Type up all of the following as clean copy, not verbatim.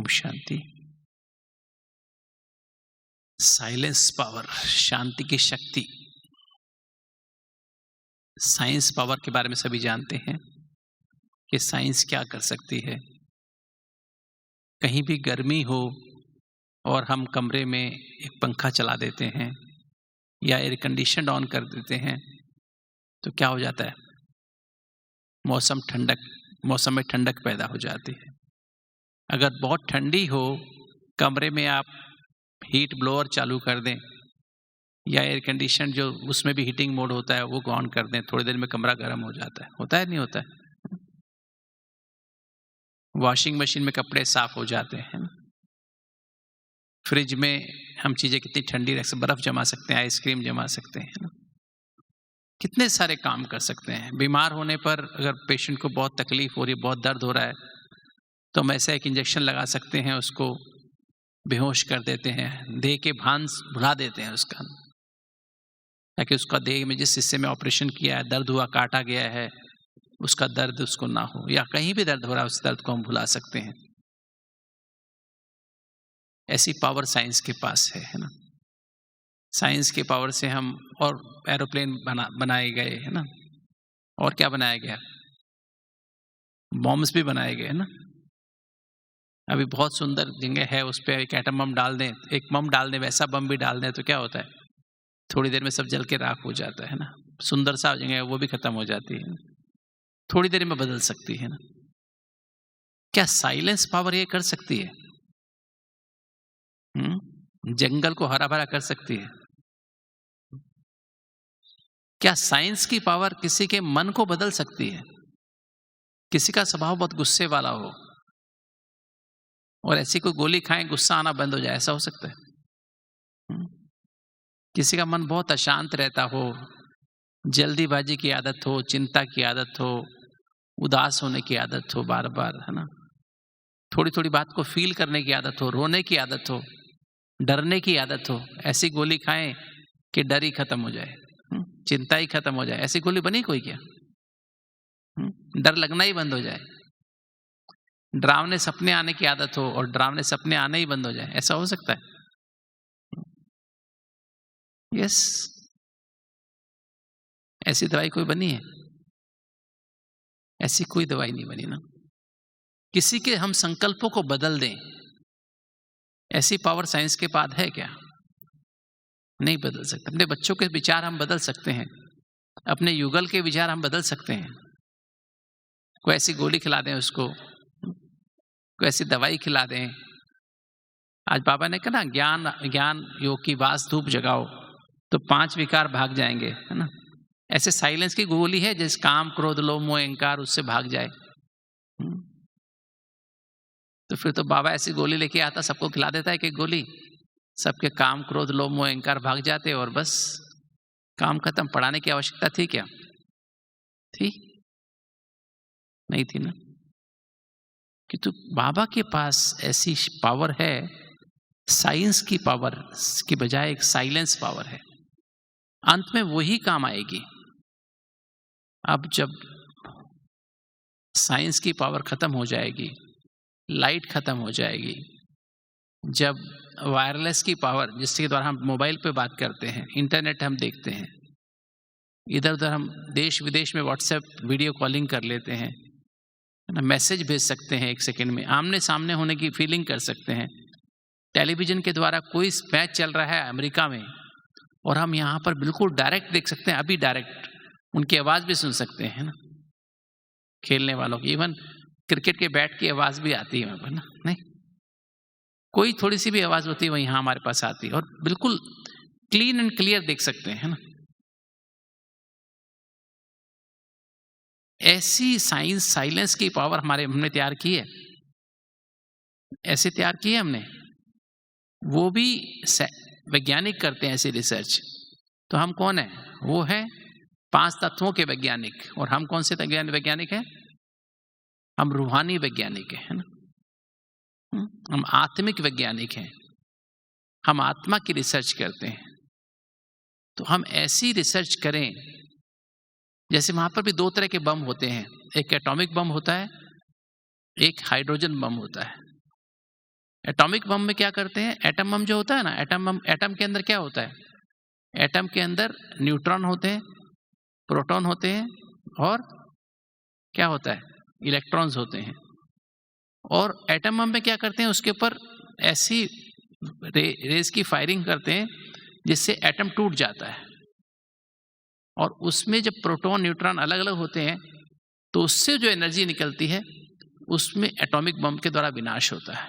Om Shanti. Silence power, शांति की शक्ति। Science power के बारे में सभी जानते हैं कि साइंस क्या कर सकती है। कहीं भी गर्मी हो और हम कमरे में एक पंखा चला देते हैं या एयर कंडीशन ऑन कर देते हैं तो क्या हो जाता है, मौसम में ठंडक पैदा हो जाती है। अगर बहुत ठंडी हो, कमरे में आप हीट ब्लोअर चालू कर दें या एयर कंडीशन जो उसमें भी हीटिंग मोड होता है वो ऑन कर दें, थोड़ी देर में कमरा गर्म हो जाता है। होता है नहीं होता है? वॉशिंग मशीन में कपड़े साफ हो जाते हैं। फ्रिज में हम चीजें कितनी ठंडी रख सकते, बर्फ जमा सकते हैं, आइसक्रीम जमा सकते हैं, कितने सारे काम कर सकते हैं। बीमार होने पर अगर पेशेंट को बहुत तकलीफ हो रही है, बहुत दर्द हो रहा है, तो हम ऐसा एक इंजेक्शन लगा सकते हैं, उसको बेहोश कर देते हैं, देह के भान भुला देते हैं उसका, ताकि उसका देह में जिस हिस्से में ऑपरेशन किया है, दर्द हुआ, काटा गया है, उसका दर्द उसको ना हो, या कहीं भी दर्द हो रहा है उस दर्द को हम भुला सकते हैं। ऐसी पावर साइंस के पास है ना। साइंस के पावर से हम और एरोप्लेन बनाए गए है ना, और क्या बनाया गया, बॉम्ब्स भी बनाए गए ना। अभी बहुत सुंदर जगह है, उस पर एक एटम बम डाल दें, एक बम डाल दें, वैसा बम भी डाल दें तो क्या होता है, थोड़ी देर में सब जल के राख हो जाता है ना। सुंदर सा जगह है वो भी खत्म हो जाती है, थोड़ी देर में बदल सकती है ना। क्या साइलेंस पावर ये कर सकती है? जंगल को हरा भरा कर सकती है। क्या साइंस की पावर किसी के मन को बदल सकती है? किसी का स्वभाव बहुत गुस्से वाला हो और ऐसी कोई गोली खाएं गुस्सा आना बंद हो जाए, ऐसा हो सकता है? किसी का मन बहुत अशांत रहता हो, जल्दीबाजी की आदत हो, चिंता की आदत हो, उदास होने की आदत हो, बार बार है ना, थोड़ी थोड़ी बात को फील करने की आदत हो, रोने की आदत हो, डरने की आदत हो, ऐसी गोली खाएं कि डर ही खत्म हो जाए, चिंता ही खत्म हो जाए। ऐसी गोली बनी कोई क्या? डर लगना ही बंद हो जाए, डरावने सपने आने की आदत हो और डरावने सपने आने ही बंद हो जाए, ऐसा हो सकता है? यस। ऐसी दवाई कोई बनी है? ऐसी कोई दवाई नहीं बनी ना। किसी के हम संकल्पों को बदल दें, ऐसी पावर साइंस के पास है क्या? नहीं बदल सकते। अपने बच्चों के विचार हम बदल सकते हैं, अपने युगल के विचार हम बदल सकते हैं। कोई ऐसी गोली खिला दें उसको, कोई ऐसी दवाई खिला दें। आज बाबा ने कहा ना, ज्ञान योग की वास धूप जगाओ तो 5 विकार भाग जाएंगे, है ना। ऐसे साइलेंस की गोली है जिस काम क्रोध लोभ मोह अहंकार उससे भाग जाए, तो फिर तो बाबा ऐसी गोली लेके आता, सबको खिला देता है कि गोली, सबके काम क्रोध लोभ मोह अहंकार भाग जाते और बस काम खत्म। पढ़ाने की आवश्यकता थी क्या? थी नहीं थी ना। कि तो बाबा के पास ऐसी पावर है, साइंस की पावर की बजाय एक साइलेंस पावर है। अंत में वही काम आएगी। अब जब साइंस की पावर खत्म हो जाएगी, लाइट खत्म हो जाएगी, जब वायरलेस की पावर जिसके द्वारा हम मोबाइल पे बात करते हैं, इंटरनेट हम देखते हैं, इधर उधर हम देश विदेश में व्हाट्सएप वीडियो कॉलिंग कर लेते हैं, मैसेज भेज सकते हैं 1 सेकंड में, आमने सामने होने की फीलिंग कर सकते हैं। टेलीविजन के द्वारा कोई मैच चल रहा है अमेरिका में और हम यहाँ पर बिल्कुल डायरेक्ट देख सकते हैं, अभी डायरेक्ट उनकी आवाज भी सुन सकते हैं ना, खेलने वालों की। इवन क्रिकेट के बैट की आवाज भी आती है ना, नहीं कोई थोड़ी सी भी आवाज होती है वही यहाँ हमारे पास आती है और बिल्कुल क्लीन एंड क्लियर देख सकते हैं ना। ऐसी साइलेंस की पावर हमने तैयार की है, ऐसे तैयार की है हमने। वो भी वैज्ञानिक करते हैं ऐसी रिसर्च। तो हम कौन है? वो है 5 तत्वों के वैज्ञानिक। और हम कौन से वैज्ञानिक हैं? हम रूहानी वैज्ञानिक हैं, है ना। हम आत्मिक वैज्ञानिक हैं, हम आत्मा की रिसर्च करते हैं। तो हम ऐसी रिसर्च करें जैसे वहां पर भी 2 तरह के बम होते हैं, एक एटॉमिक बम होता है, एक हाइड्रोजन बम होता है। एटॉमिक बम में क्या करते हैं, एटम बम जो होता है ना, एटम के अंदर क्या होता है, एटम के अंदर न्यूट्रॉन होते हैं, प्रोटॉन होते हैं और क्या होता है, इलेक्ट्रॉन्स होते हैं। और एटम बम में क्या करते हैं, उसके ऊपर ऐसी रेस की फायरिंग करते हैं जिससे एटम टूट जाता है, और उसमें जब प्रोटॉन न्यूट्रॉन अलग अलग होते हैं तो उससे जो एनर्जी निकलती है उसमें एटॉमिक बम के द्वारा विनाश होता है।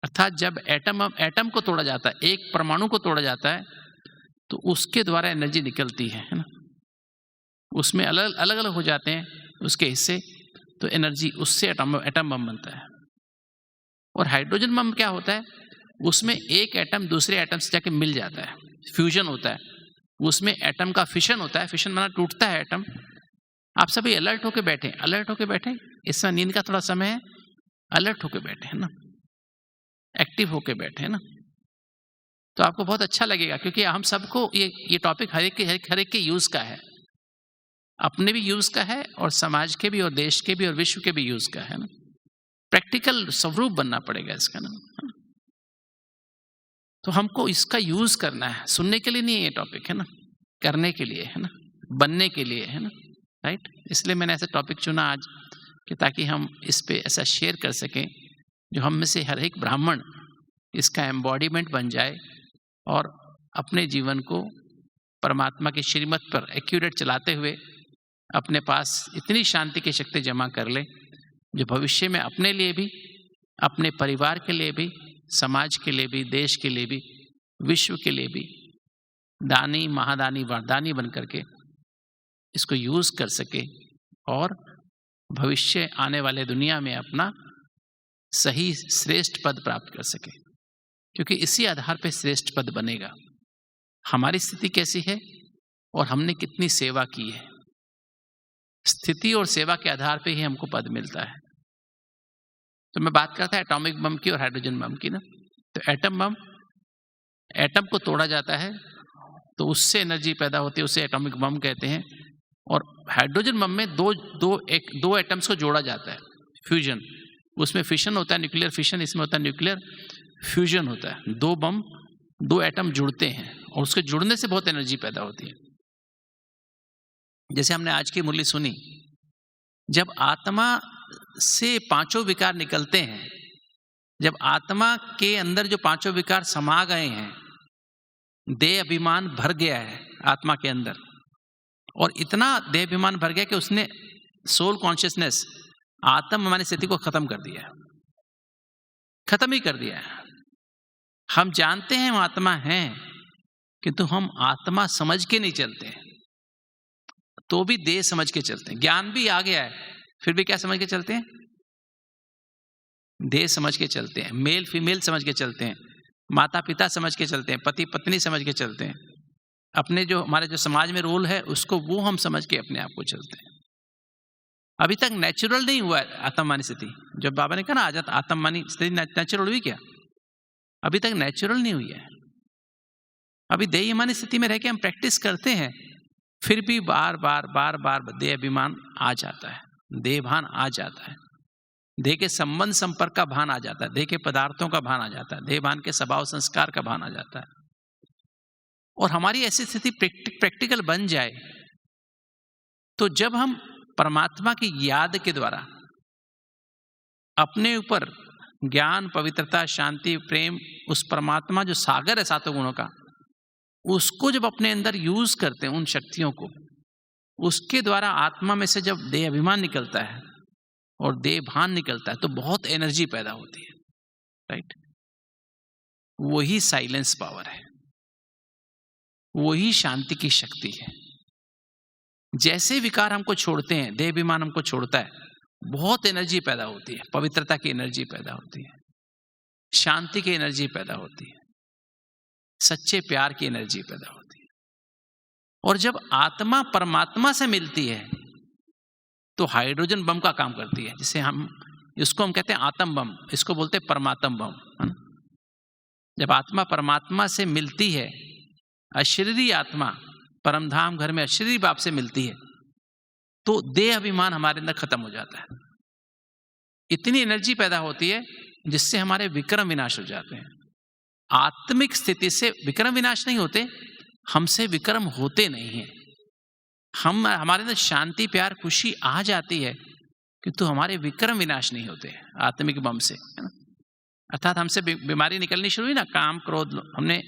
अर्थात जब एटम को तोड़ा जाता है, एक परमाणु को तोड़ा जाता है, तो उसके द्वारा एनर्जी निकलती है ना, उसमें अलग अलग हो जाते हैं उसके हिस्से, तो एनर्जी उससे एटम बम बनता है। और हाइड्रोजन बम क्या होता है, उसमें एक एटम दूसरे एटम से जाके मिल जाता है, फ्यूजन होता है, उसमें एटम का फिशन होता है, फिशन माना टूटता है एटम। आप सभी अलर्ट होके बैठे, इस समय नींद का थोड़ा समय है, अलर्ट होके बैठे है ना, एक्टिव होके बैठे है ना, तो आपको बहुत अच्छा लगेगा, क्योंकि हम सबको ये टॉपिक हर एक के यूज का है, अपने भी यूज का है और समाज के भी और देश के भी और विश्व के भी यूज का है ना। प्रैक्टिकल स्वरूप बनना पड़ेगा इसका ना, तो हमको इसका यूज करना है, सुनने के लिए नहीं है ये टॉपिक है ना, करने के लिए है ना, बनने के लिए है ना, राइट। इसलिए मैंने ऐसा टॉपिक चुना आज कि ताकि हम इस पे ऐसा शेयर कर सकें, जो हम में से हर एक ब्राह्मण इसका एम्बॉडीमेंट बन जाए और अपने जीवन को परमात्मा की श्रीमत पर एक्यूरेट चलाते हुए अपने पास इतनी शांति की शक्ति जमा कर ले, जो भविष्य में अपने लिए भी, अपने परिवार के लिए भी, समाज के लिए भी, देश के लिए भी, विश्व के लिए भी दानी, महादानी, वरदानी बन करके इसको यूज कर सके और भविष्य आने वाले दुनिया में अपना सही श्रेष्ठ पद प्राप्त कर सके, क्योंकि इसी आधार पे श्रेष्ठ पद बनेगा। हमारी स्थिति कैसी है और हमने कितनी सेवा की है, स्थिति और सेवा के आधार पे ही हमको पद मिलता है। तो मैं बात करता है एटॉमिक बम की और हाइड्रोजन बम की ना, तो एटम को तोड़ा जाता है तो उससे एनर्जी पैदा होती है, उसे एटॉमिक बम कहते हैं। और हाइड्रोजन बम में दो एटम्स को जोड़ा जाता है, फ्यूजन, उसमें फिशन होता है, न्यूक्लियर फिशन, इसमें होता है न्यूक्लियर फ्यूजन होता है। दो एटम जुड़ते हैं और उसके जुड़ने से बहुत एनर्जी पैदा होती है। जैसे हमने आज की मुरली सुनी, जब आत्मा से पांचों विकार निकलते हैं, जब आत्मा के अंदर जो पांचों विकार समा गए हैं, देह अभिमान भर गया है आत्मा के अंदर, और इतना देह अभिमान भर गया कि उसने सोल कॉन्शियसनेस, आत्म मानी स्थिति को खत्म कर दिया, खत्म ही कर दिया है। हम जानते हैं हम आत्मा हैं, किंतु हम आत्मा समझ के नहीं चलते हैं, तो भी देह समझ के चलते हैं। ज्ञान भी आ गया है, फिर भी क्या समझ के चलते हैं, देह समझ के चलते हैं, मेल फीमेल समझ के चलते हैं, माता पिता समझ के चलते हैं, पति पत्नी समझ के चलते हैं, अपने जो हमारे जो समाज में रोल है उसको वो हम समझ के अपने आप को चलते हैं। अभी तक नेचुरल नहीं हुआ है आत्ममानी स्थिति। जब बाबा ने कहा ना आज आत्ममानी स्थिति नेचुरल हुई, क्या अभी तक नेचुरल नहीं हुई है। अभी देहमानी स्थिति में रह के हम प्रैक्टिस करते हैं, फिर भी बार बार देह अभिमान आ जाता है, देह भान आ जाता है, देह के संबंध संपर्क का भान आ जाता है, देह के पदार्थों का भान आ जाता है, देह भान के स्वभाव संस्कार का भान आ जाता है। और हमारी ऐसी स्थिति प्रैक्टिकल बन जाए तो जब हम परमात्मा की याद के द्वारा अपने ऊपर ज्ञान, पवित्रता, शांति, प्रेम, उस परमात्मा जो सागर है सातों गुणों का, उसको जब अपने अंदर यूज करते हैं, उन शक्तियों को, उसके द्वारा आत्मा में से जब देह अभिमान निकलता है और देह भान निकलता है तो बहुत एनर्जी पैदा होती है, राइट। वही साइलेंस पावर है, वही शांति की शक्ति है। जैसे विकार हमको छोड़ते हैं, देह अभिमान हमको छोड़ता है, बहुत एनर्जी पैदा होती है, पवित्रता की एनर्जी पैदा होती है, शांति की एनर्जी पैदा होती है, सच्चे प्यार की एनर्जी पैदा होती है। और जब आत्मा परमात्मा से मिलती है तो हाइड्रोजन बम का काम करती है, जिसे इसको हम कहते हैं आत्म बम, इसको बोलते हैं परमात्म बम, है ना। जब आत्मा परमात्मा से मिलती है, अशरीरी आत्मा परमधाम घर में अशरीरी बाप से मिलती है, तो देह अभिमान हमारे अंदर खत्म हो जाता है। इतनी एनर्जी पैदा होती है जिससे हमारे विक्रम विनाश हो जाते हैं। आत्मिक स्थिति से विक्रम विनाश नहीं होते, हमसे विक्रम होते नहीं हैं। हमारे अंदर शांति, प्यार, खुशी आ जाती है, किंतु हमारे विक्रम विनाश नहीं होते आत्मिक बम से, है ना। अर्थात हमसे बीमारी निकलनी शुरू हुई ना, काम, क्रोध, हमने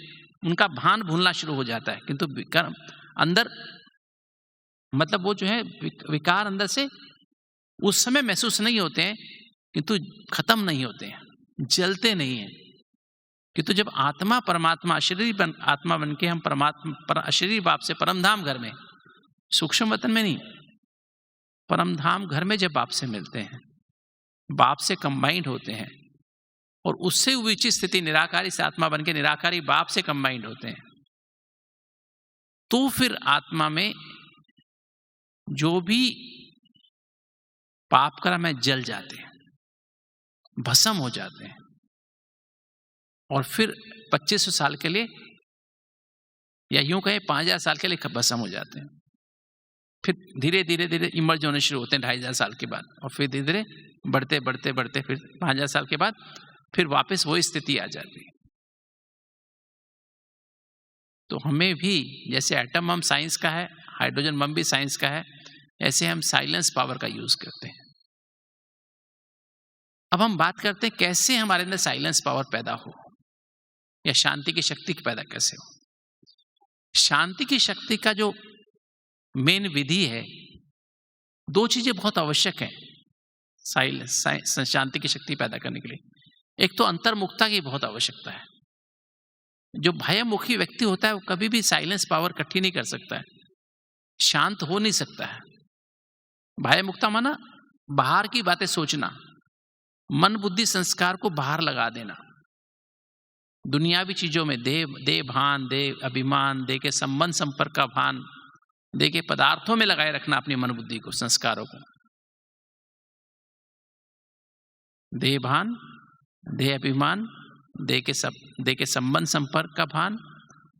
उनका भान भूलना शुरू हो जाता है, किंतु विक्रम अंदर, मतलब वो जो है विकार अंदर से उस समय महसूस नहीं होते हैं, किंतु खत्म नहीं होते हैं, जलते नहीं हैं। किंतु जब आत्मा परमात्मा आत्मा बन के हम परमात्मा अशरीरी बाप से परमधाम घर में, सूक्ष्म वतन में नहीं, परमधाम घर में जब बाप से मिलते हैं, बाप से कंबाइंड होते हैं, और उससे ऊंची स्थिति निराकारी से आत्मा बन के निराकारी बाप से कंबाइंड होते हैं, तो फिर आत्मा में जो भी पाप कर्म है जल जाते हैं, भस्म हो जाते हैं, और फिर 2500 साल के लिए, या यूं कहें 5000 साल के लिए भस्म हो जाते हैं। फिर धीरे धीरे धीरे इमर्ज होने शुरू होते हैं 2500 साल के बाद, और फिर धीरे धीरे बढ़ते बढ़ते बढ़ते फिर 5000 साल के बाद फिर वापस वही स्थिति आ जाती है। तो हमें भी जैसे एटम बम साइंस का है, हाइड्रोजन बम भी साइंस का है, ऐसे हम साइलेंस पावर का यूज करते हैं। अब हम बात करते हैं कैसे हमारे अंदर साइलेंस पावर पैदा हो, या शांति की शक्ति पैदा कैसे हो। शांति की शक्ति का जो मेन विधि है, दो चीजें बहुत आवश्यक हैं शांति की शक्ति पैदा करने के लिए। एक तो अंतर्मुखता की बहुत आवश्यकता है। जो भयमुखी व्यक्ति होता है वो कभी भी साइलेंस पावर इकट्ठी नहीं कर सकता है, शांत हो नहीं सकता है। भयमुक्ता माना बाहर की बातें सोचना, मन बुद्धि संस्कार को बाहर लगा देना, दुनियावी चीजों में देह भान, देह अभिमान, देह के संबंध संपर्क का भान, देह के पदार्थों में लगाए रखना अपनी मन बुद्धि को, संस्कारों को। देह भान, देह अभिमान, देह के संबंध संपर्क का भान,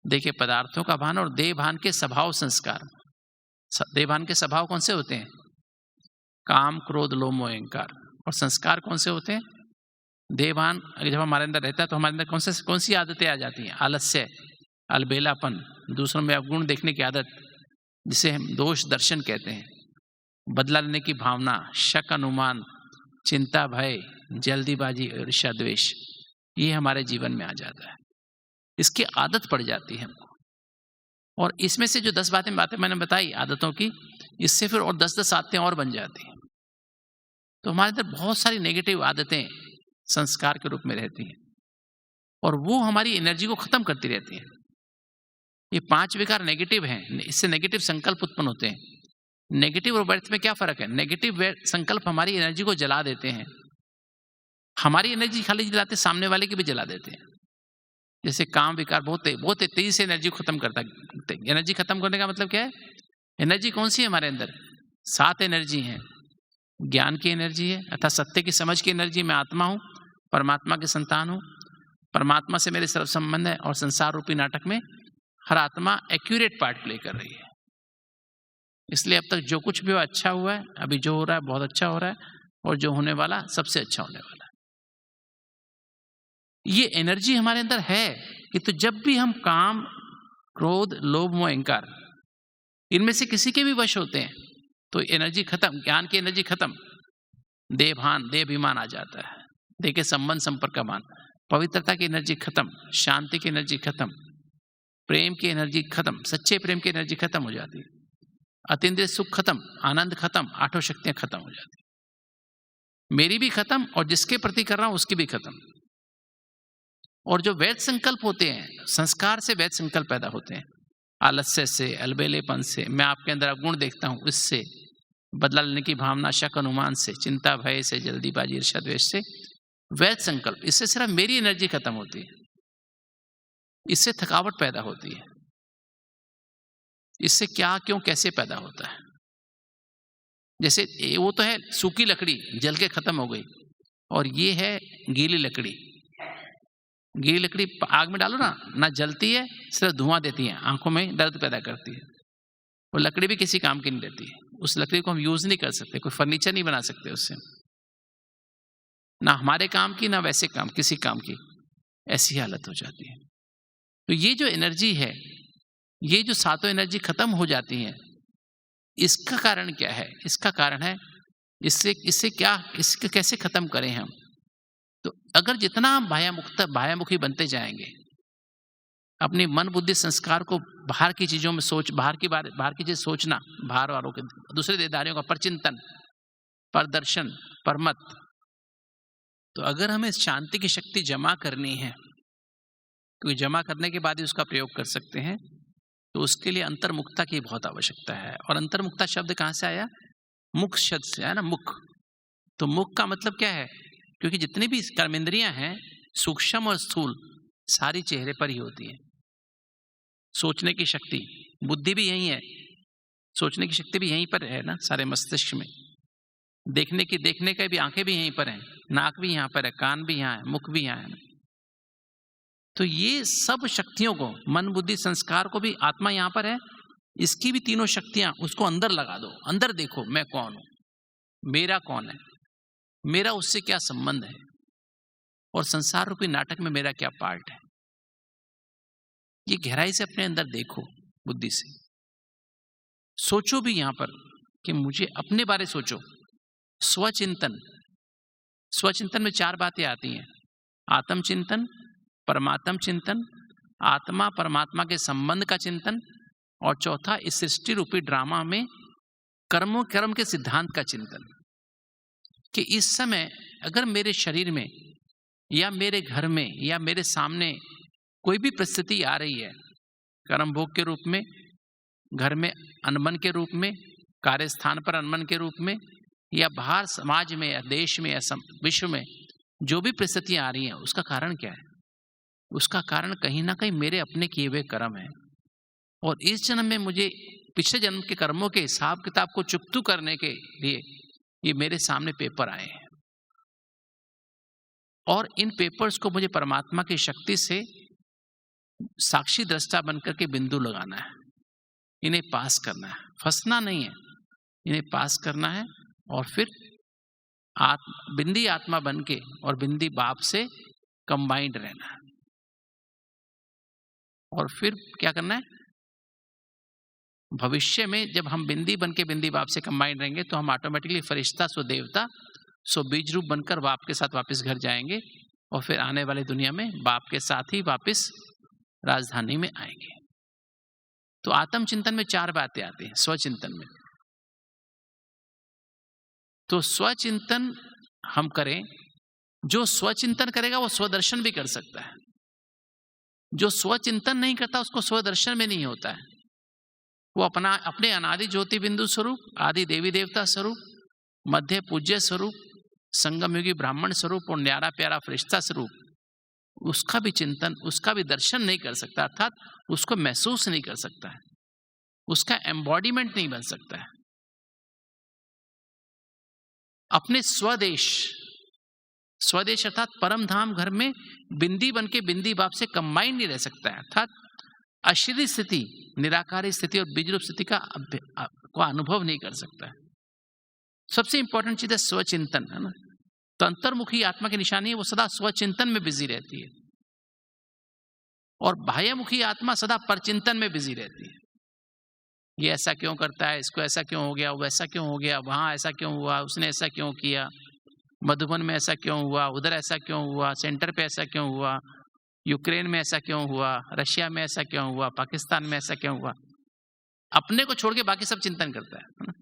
देह के पदार्थों का भान, और देह भान के स्वभाव संस्कार। देह भान के स्वभाव कौन से होते हैं? काम, क्रोध, लोभ, मोह, अहंकार। और संस्कार कौन से होते हैं? देह भान जब हमारे अंदर रहता है तो हमारे अंदर कौन सी आदतें आ जाती हैं? आलस्य, अलबेलापन, दूसरों में अवगुण देखने की आदत, जिसे हम दोष दर्शन कहते हैं, बदला लेने की भावना, शक, अनुमान, चिंता, भय, जल्दीबाजी, ईर्ष्या, द्वेष, ये हमारे जीवन में आ जाता है। इसकी आदत पड़ जाती है हमको। और इसमें से जो 10 बातें मैंने बताई आदतों की, इससे फिर और 10-10 आदतें और बन जाती हैं। तो हमारे अंदर बहुत सारी नेगेटिव आदतें संस्कार के रूप में रहती हैं, और वो हमारी एनर्जी को खत्म करती रहती हैं। ये 5 विकार नेगेटिव हैं, इससे नेगेटिव संकल्प उत्पन्न होते हैं। नेगेटिव और व्यर्थ में क्या फर्क है? नेगेटिव संकल्प हमारी एनर्जी को जला देते हैं। हमारी एनर्जी खाली जलाते, सामने वाले की भी जला देते हैं। जैसे काम विकार बहुत तेजी से एनर्जी खत्म करता है। एनर्जी खत्म करने का मतलब क्या है? एनर्जी कौन सी है हमारे अंदर? 7 एनर्जी हैं। ज्ञान की एनर्जी है, अर्थात सत्य की समझ की एनर्जी। मैं आत्मा हूँ, परमात्मा की संतान हूँ, परमात्मा से मेरे सर्व संबंध है, और संसार रूपी नाटक में हर आत्मा एक्यूरेट पार्ट प्ले कर रही है। इसलिए अब तक जो कुछ भी अच्छा हुआ है, अभी जो हो रहा है बहुत अच्छा हो रहा है, और जो होने वाला सबसे अच्छा होने वाला है। ये एनर्जी हमारे अंदर है कि तो जब भी हम काम, क्रोध, लोभ, मोह, अहंकार, इनमें से किसी के भी वश होते हैं तो एनर्जी खत्म, ज्ञान की एनर्जी खत्म, देह भान, देह अभिमान आ जाता है, देह के संबंध संपर्क का भान, पवित्रता की एनर्जी खत्म, शांति की एनर्जी खत्म, प्रेम की एनर्जी खत्म, सच्चे प्रेम की एनर्जी खत्म हो जाती है, अतीन्द्रिय सुख खत्म, आनंद खत्म, 8 शक्तियां खत्म हो जाती, मेरी भी खत्म और जिसके प्रति कर रहा हूं उसकी भी खत्म। और जो वैध संकल्प होते हैं, संस्कार से वैध संकल्प पैदा होते हैं, आलस्य से, अलबेलेपन से, मैं आपके अंदर अवगुण देखता हूं, इससे, बदला लेने की भावना, शक, अनुमान से, चिंता, भय से, जल्दीबाजी, ईर्ष्या, द्वेष से, वैध संकल्प, इससे सिर्फ मेरी एनर्जी खत्म होती है, इससे थकावट पैदा होती है। इससे क्या, क्यों, कैसे पैदा होता है? जैसे वो तो है सूखी लकड़ी जल के खत्म हो गई, और ये है गीली लकड़ी। गीली लकड़ी आग में डालो ना जलती है, सिर्फ धुआं देती है, आंखों में दर्द पैदा करती है। वो लकड़ी भी किसी काम की नहीं रहती है, उस लकड़ी को हम यूज नहीं कर सकते, कोई फर्नीचर नहीं बना सकते उससे। ना हमारे काम की ना वैसे काम किसी काम की, ऐसी हालत हो जाती है। तो ये जो एनर्जी है, ये जो सातों एनर्जी खत्म हो जाती है, इसका कारण क्या है? इसका कारण है इससे कैसे खत्म करें हम? तो अगर जितना हम बाह्यमुखी बनते जाएंगे, अपनी मन बुद्धि संस्कार को बाहर की चीजों में बाहर की चीज सोचना, बाहर वालों के दूसरे देहधारियों का परचिंतन, परदर्शन, परमत, तो अगर हमें शांति की शक्ति जमा करनी है, क्योंकि जमा करने के बाद ही उसका प्रयोग कर सकते हैं, तो उसके लिए अंतर्मुखता की बहुत आवश्यकता है। और अंतर्मुखता शब्द कहाँ से आया? मुख शब्द से आया ना, मुख। तो मुख का मतलब क्या है? क्योंकि जितनी भी कर्मेंद्रियां हैं, सूक्ष्म और स्थूल, सारी चेहरे पर ही होती है। सोचने की शक्ति, बुद्धि भी यही है, सोचने की शक्ति भी यहीं पर है ना, सारे मस्तिष्क में। देखने का भी आंखें भी यहीं पर हैं, नाक भी यहाँ पर है, कान भी यहाँ है, मुख भी यहाँ है। तो ये सब शक्तियों को, मन बुद्धि संस्कार को भी, आत्मा यहाँ पर है, इसकी भी तीनों शक्तियां, उसको अंदर लगा दो, अंदर देखो मैं कौन हूं, मेरा कौन है, मेरा उससे क्या संबंध है, और संसार रूपी नाटक में मेरा क्या पार्ट है। ये गहराई से अपने अंदर देखो, बुद्धि से सोचो भी यहां पर कि मुझे अपने बारे सोचो। स्वचिंतन, स्वचिंतन में 4 बातें आती हैं: आत्मचिंतन, परमात्म चिंतन, आत्मा परमात्मा के संबंध का चिंतन, और चौथा इस सृष्टि रूपी ड्रामा में कर्म के सिद्धांत का चिंतन। कि इस समय अगर मेरे शरीर में या मेरे घर में या मेरे सामने कोई भी परिस्थिति आ रही है, कर्म भोग के रूप में, घर में अनबन के रूप में, कार्यस्थान पर अनबन के रूप में, या बाहर समाज में या देश में या विश्व में जो भी परिस्थितियां आ रही हैं, उसका कारण क्या है? उसका कारण कहीं ना कहीं मेरे अपने किए हुए कर्म है। और इस जन्म में मुझे पिछले जन्म के कर्मों के हिसाब किताब को चुकतू करने के लिए ये मेरे सामने पेपर आए हैं, और इन पेपर्स को मुझे परमात्मा की शक्ति से साक्षी दृष्टा बनकर के बिंदु लगाना है, इन्हें पास करना है, फंसना नहीं है, इन्हें पास करना है। और फिर बिंदी आत्मा बन के और बिंदी बाप से कंबाइंड रहना है। और फिर क्या करना है? भविष्य में जब हम बिंदी बन के बिंदी बाप से कंबाइंड रहेंगे, तो हम ऑटोमेटिकली फरिश्ता सो देवता सो बीज रूप बनकर बाप के साथ वापस घर जाएंगे, और फिर आने वाली दुनिया में बाप के साथ ही वापस राजधानी में आएंगे। तो आत्मचिंतन में 4 बातें आती हैं, स्वचिंतन में। तो स्वचिंतन हम करें, जो स्वचिंतन करेगा वो स्वदर्शन भी कर सकता है। जो स्वचिंतन नहीं करता उसको स्वदर्शन में नहीं होता है। वो अपने अनादि ज्योति बिंदु स्वरूप, आदि देवी देवता स्वरूप, मध्य पूज्य स्वरूप, संगम युगी ब्राह्मण स्वरूप और न्यारा प्यारा फरिश्ता स्वरूप, उसका भी चिंतन, उसका भी दर्शन नहीं कर सकता, अर्थात उसको महसूस नहीं कर सकता है, उसका एम्बॉडीमेंट नहीं बन सकता है। अपने स्वदेश अर्थात परम धाम घर में बिंदी बन के बिंदी बाप से कंबाइन नहीं रह सकता है, अर्थात अशरीरी स्थिति, निराकारी स्थिति और बीज रूप स्थिति का अनुभव नहीं कर सकता है। सबसे इंपॉर्टेंट चीज है स्वचिंतन, है ना। तो अंतर्मुखी आत्मा की निशानी है, वो सदा स्वचिंतन में बिजी रहती है, और बाह्यमुखी आत्मा सदा परचिंतन में बिजी रहती है। ये ऐसा क्यों करता है, इसको ऐसा क्यों हो गया, वैसा क्यों हो गया, वहां ऐसा क्यों हुआ, उसने ऐसा क्यों किया, मधुबन में ऐसा क्यों हुआ, उधर ऐसा क्यों हुआ, सेंटर पे ऐसा क्यों हुआ, यूक्रेन में ऐसा क्यों हुआ, रशिया में ऐसा क्यों हुआ, पाकिस्तान में ऐसा क्यों हुआ। अपने को छोड़ के बाकी सब चिंतन करता है ना।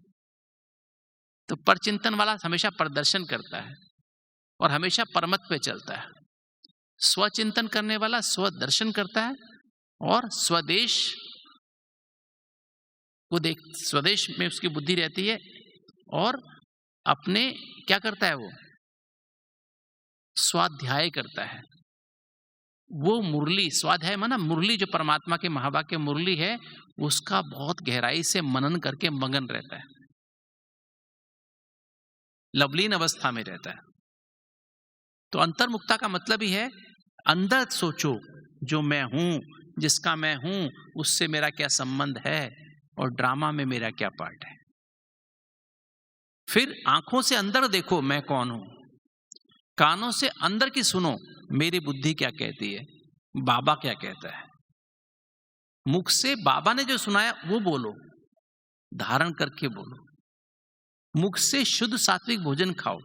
तो परचिंतन वाला हमेशा प्रदर्शन करता है और हमेशा परमत पे चलता है। स्वचिंतन करने वाला स्वदर्शन करता है और स्वदेश में उसकी बुद्धि रहती है, और अपने क्या करता है, वो स्वाध्याय करता है। वो मुरली, स्वाध्याय माना मुरली, जो परमात्मा के महावाक्य मुरली है, उसका बहुत गहराई से मनन करके मगन रहता है, लवलीन अवस्था में रहता है। तो अंतर्मुक्ता का मतलब ही है अंदर सोचो, जो मैं हूं, जिसका मैं हूं, उससे मेरा क्या संबंध है, और ड्रामा में मेरा क्या पार्ट है। फिर आंखों से अंदर देखो मैं कौन हूं, कानों से अंदर की सुनो, मेरी बुद्धि क्या कहती है, बाबा क्या कहता है। मुख से बाबा ने जो सुनाया वो बोलो, धारण करके बोलो। मुख से शुद्ध सात्विक भोजन खाओ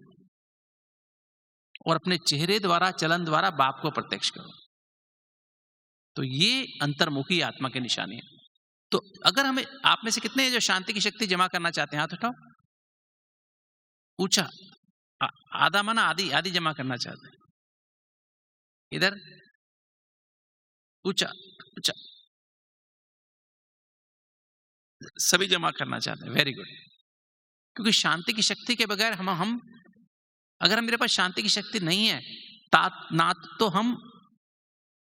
और अपने चेहरे द्वारा, चलन द्वारा बाप को प्रत्यक्ष करो। तो ये अंतर्मुखी आत्मा की निशानी है। तो अगर हमें, आप में से कितने हैं जो शांति की शक्ति जमा करना चाहते हैं, हाथ उठाओ। ऊंचा, आधा माना आदि, आदि जमा करना चाहते हैं। इधर ऊंचा ऊंचा, सभी जमा करना चाहते हैं। Very good. क्योंकि शांति की शक्ति के बगैर हम अगर मेरे पास शांति की शक्ति नहीं है,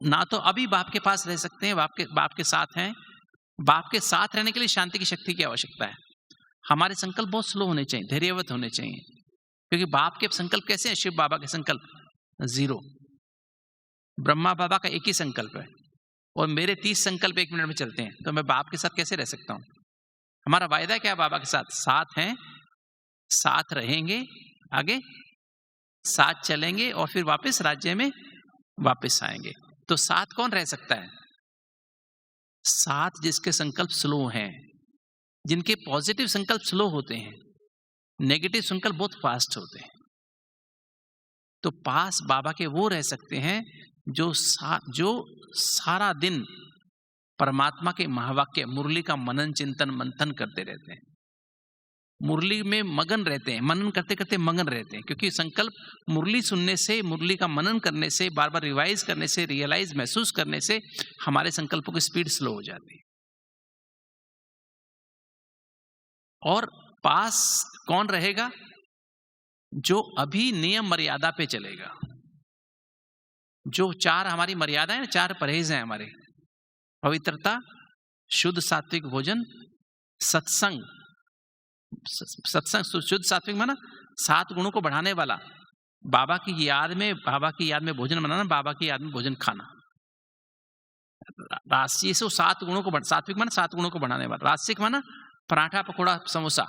ना तो अभी बाप के पास रह सकते हैं, बाप के साथ हैं। बाप के साथ रहने के लिए शांति की शक्ति की आवश्यकता है। हमारे संकल्प बहुत स्लो होने चाहिए, धैर्यवत होने चाहिए। क्योंकि बाप के संकल्प कैसे हैं? शिव बाबा के संकल्प 0, ब्रह्मा बाबा का एक ही संकल्प है, और मेरे 30 संकल्प 1 मिनट में चलते हैं। तो मैं बाप के साथ कैसे रह सकता हूं? हमारा वायदा क्या है बाबा के साथ? साथ हैं, साथ रहेंगे, आगे साथ चलेंगे, और फिर वापस राज्य में वापस आएंगे। तो साथ कौन रह सकता है? साथ जिसके संकल्प स्लो हैं, जिनके पॉजिटिव संकल्प स्लो होते हैं, नेगेटिव संकल्प बहुत फास्ट होते हैं। तो पास बाबा के वो रह सकते हैं जो सारा दिन परमात्मा के महावाक्य मुरली का मनन चिंतन मंथन करते रहते हैं, मुरली में मगन रहते हैं, मनन करते करते मगन रहते हैं। क्योंकि संकल्प मुरली सुनने से, मुरली का मनन करने से, बार बार रिवाइज करने से, रियलाइज महसूस करने से हमारे संकल्पों की स्पीड स्लो हो जाती है। और पास कौन रहेगा? जो अभी नियम मर्यादा पे चलेगा। जो 4 हमारी मर्यादा है, 4 परहेज हैं हमारे: पवित्रता, शुद्ध सात्विक भोजन, सत्संग। शुद्ध सात्विक माना 7 गुणों को बढ़ाने वाला, बाबा की याद में भोजन बनाना, बाबा की याद में भोजन खाना। राजसिक 7 गुणों को, सात्विक माना 7 गुणों को बढ़ाने वाला। राजसिक माना पराठा, पकोड़ा, समोसा,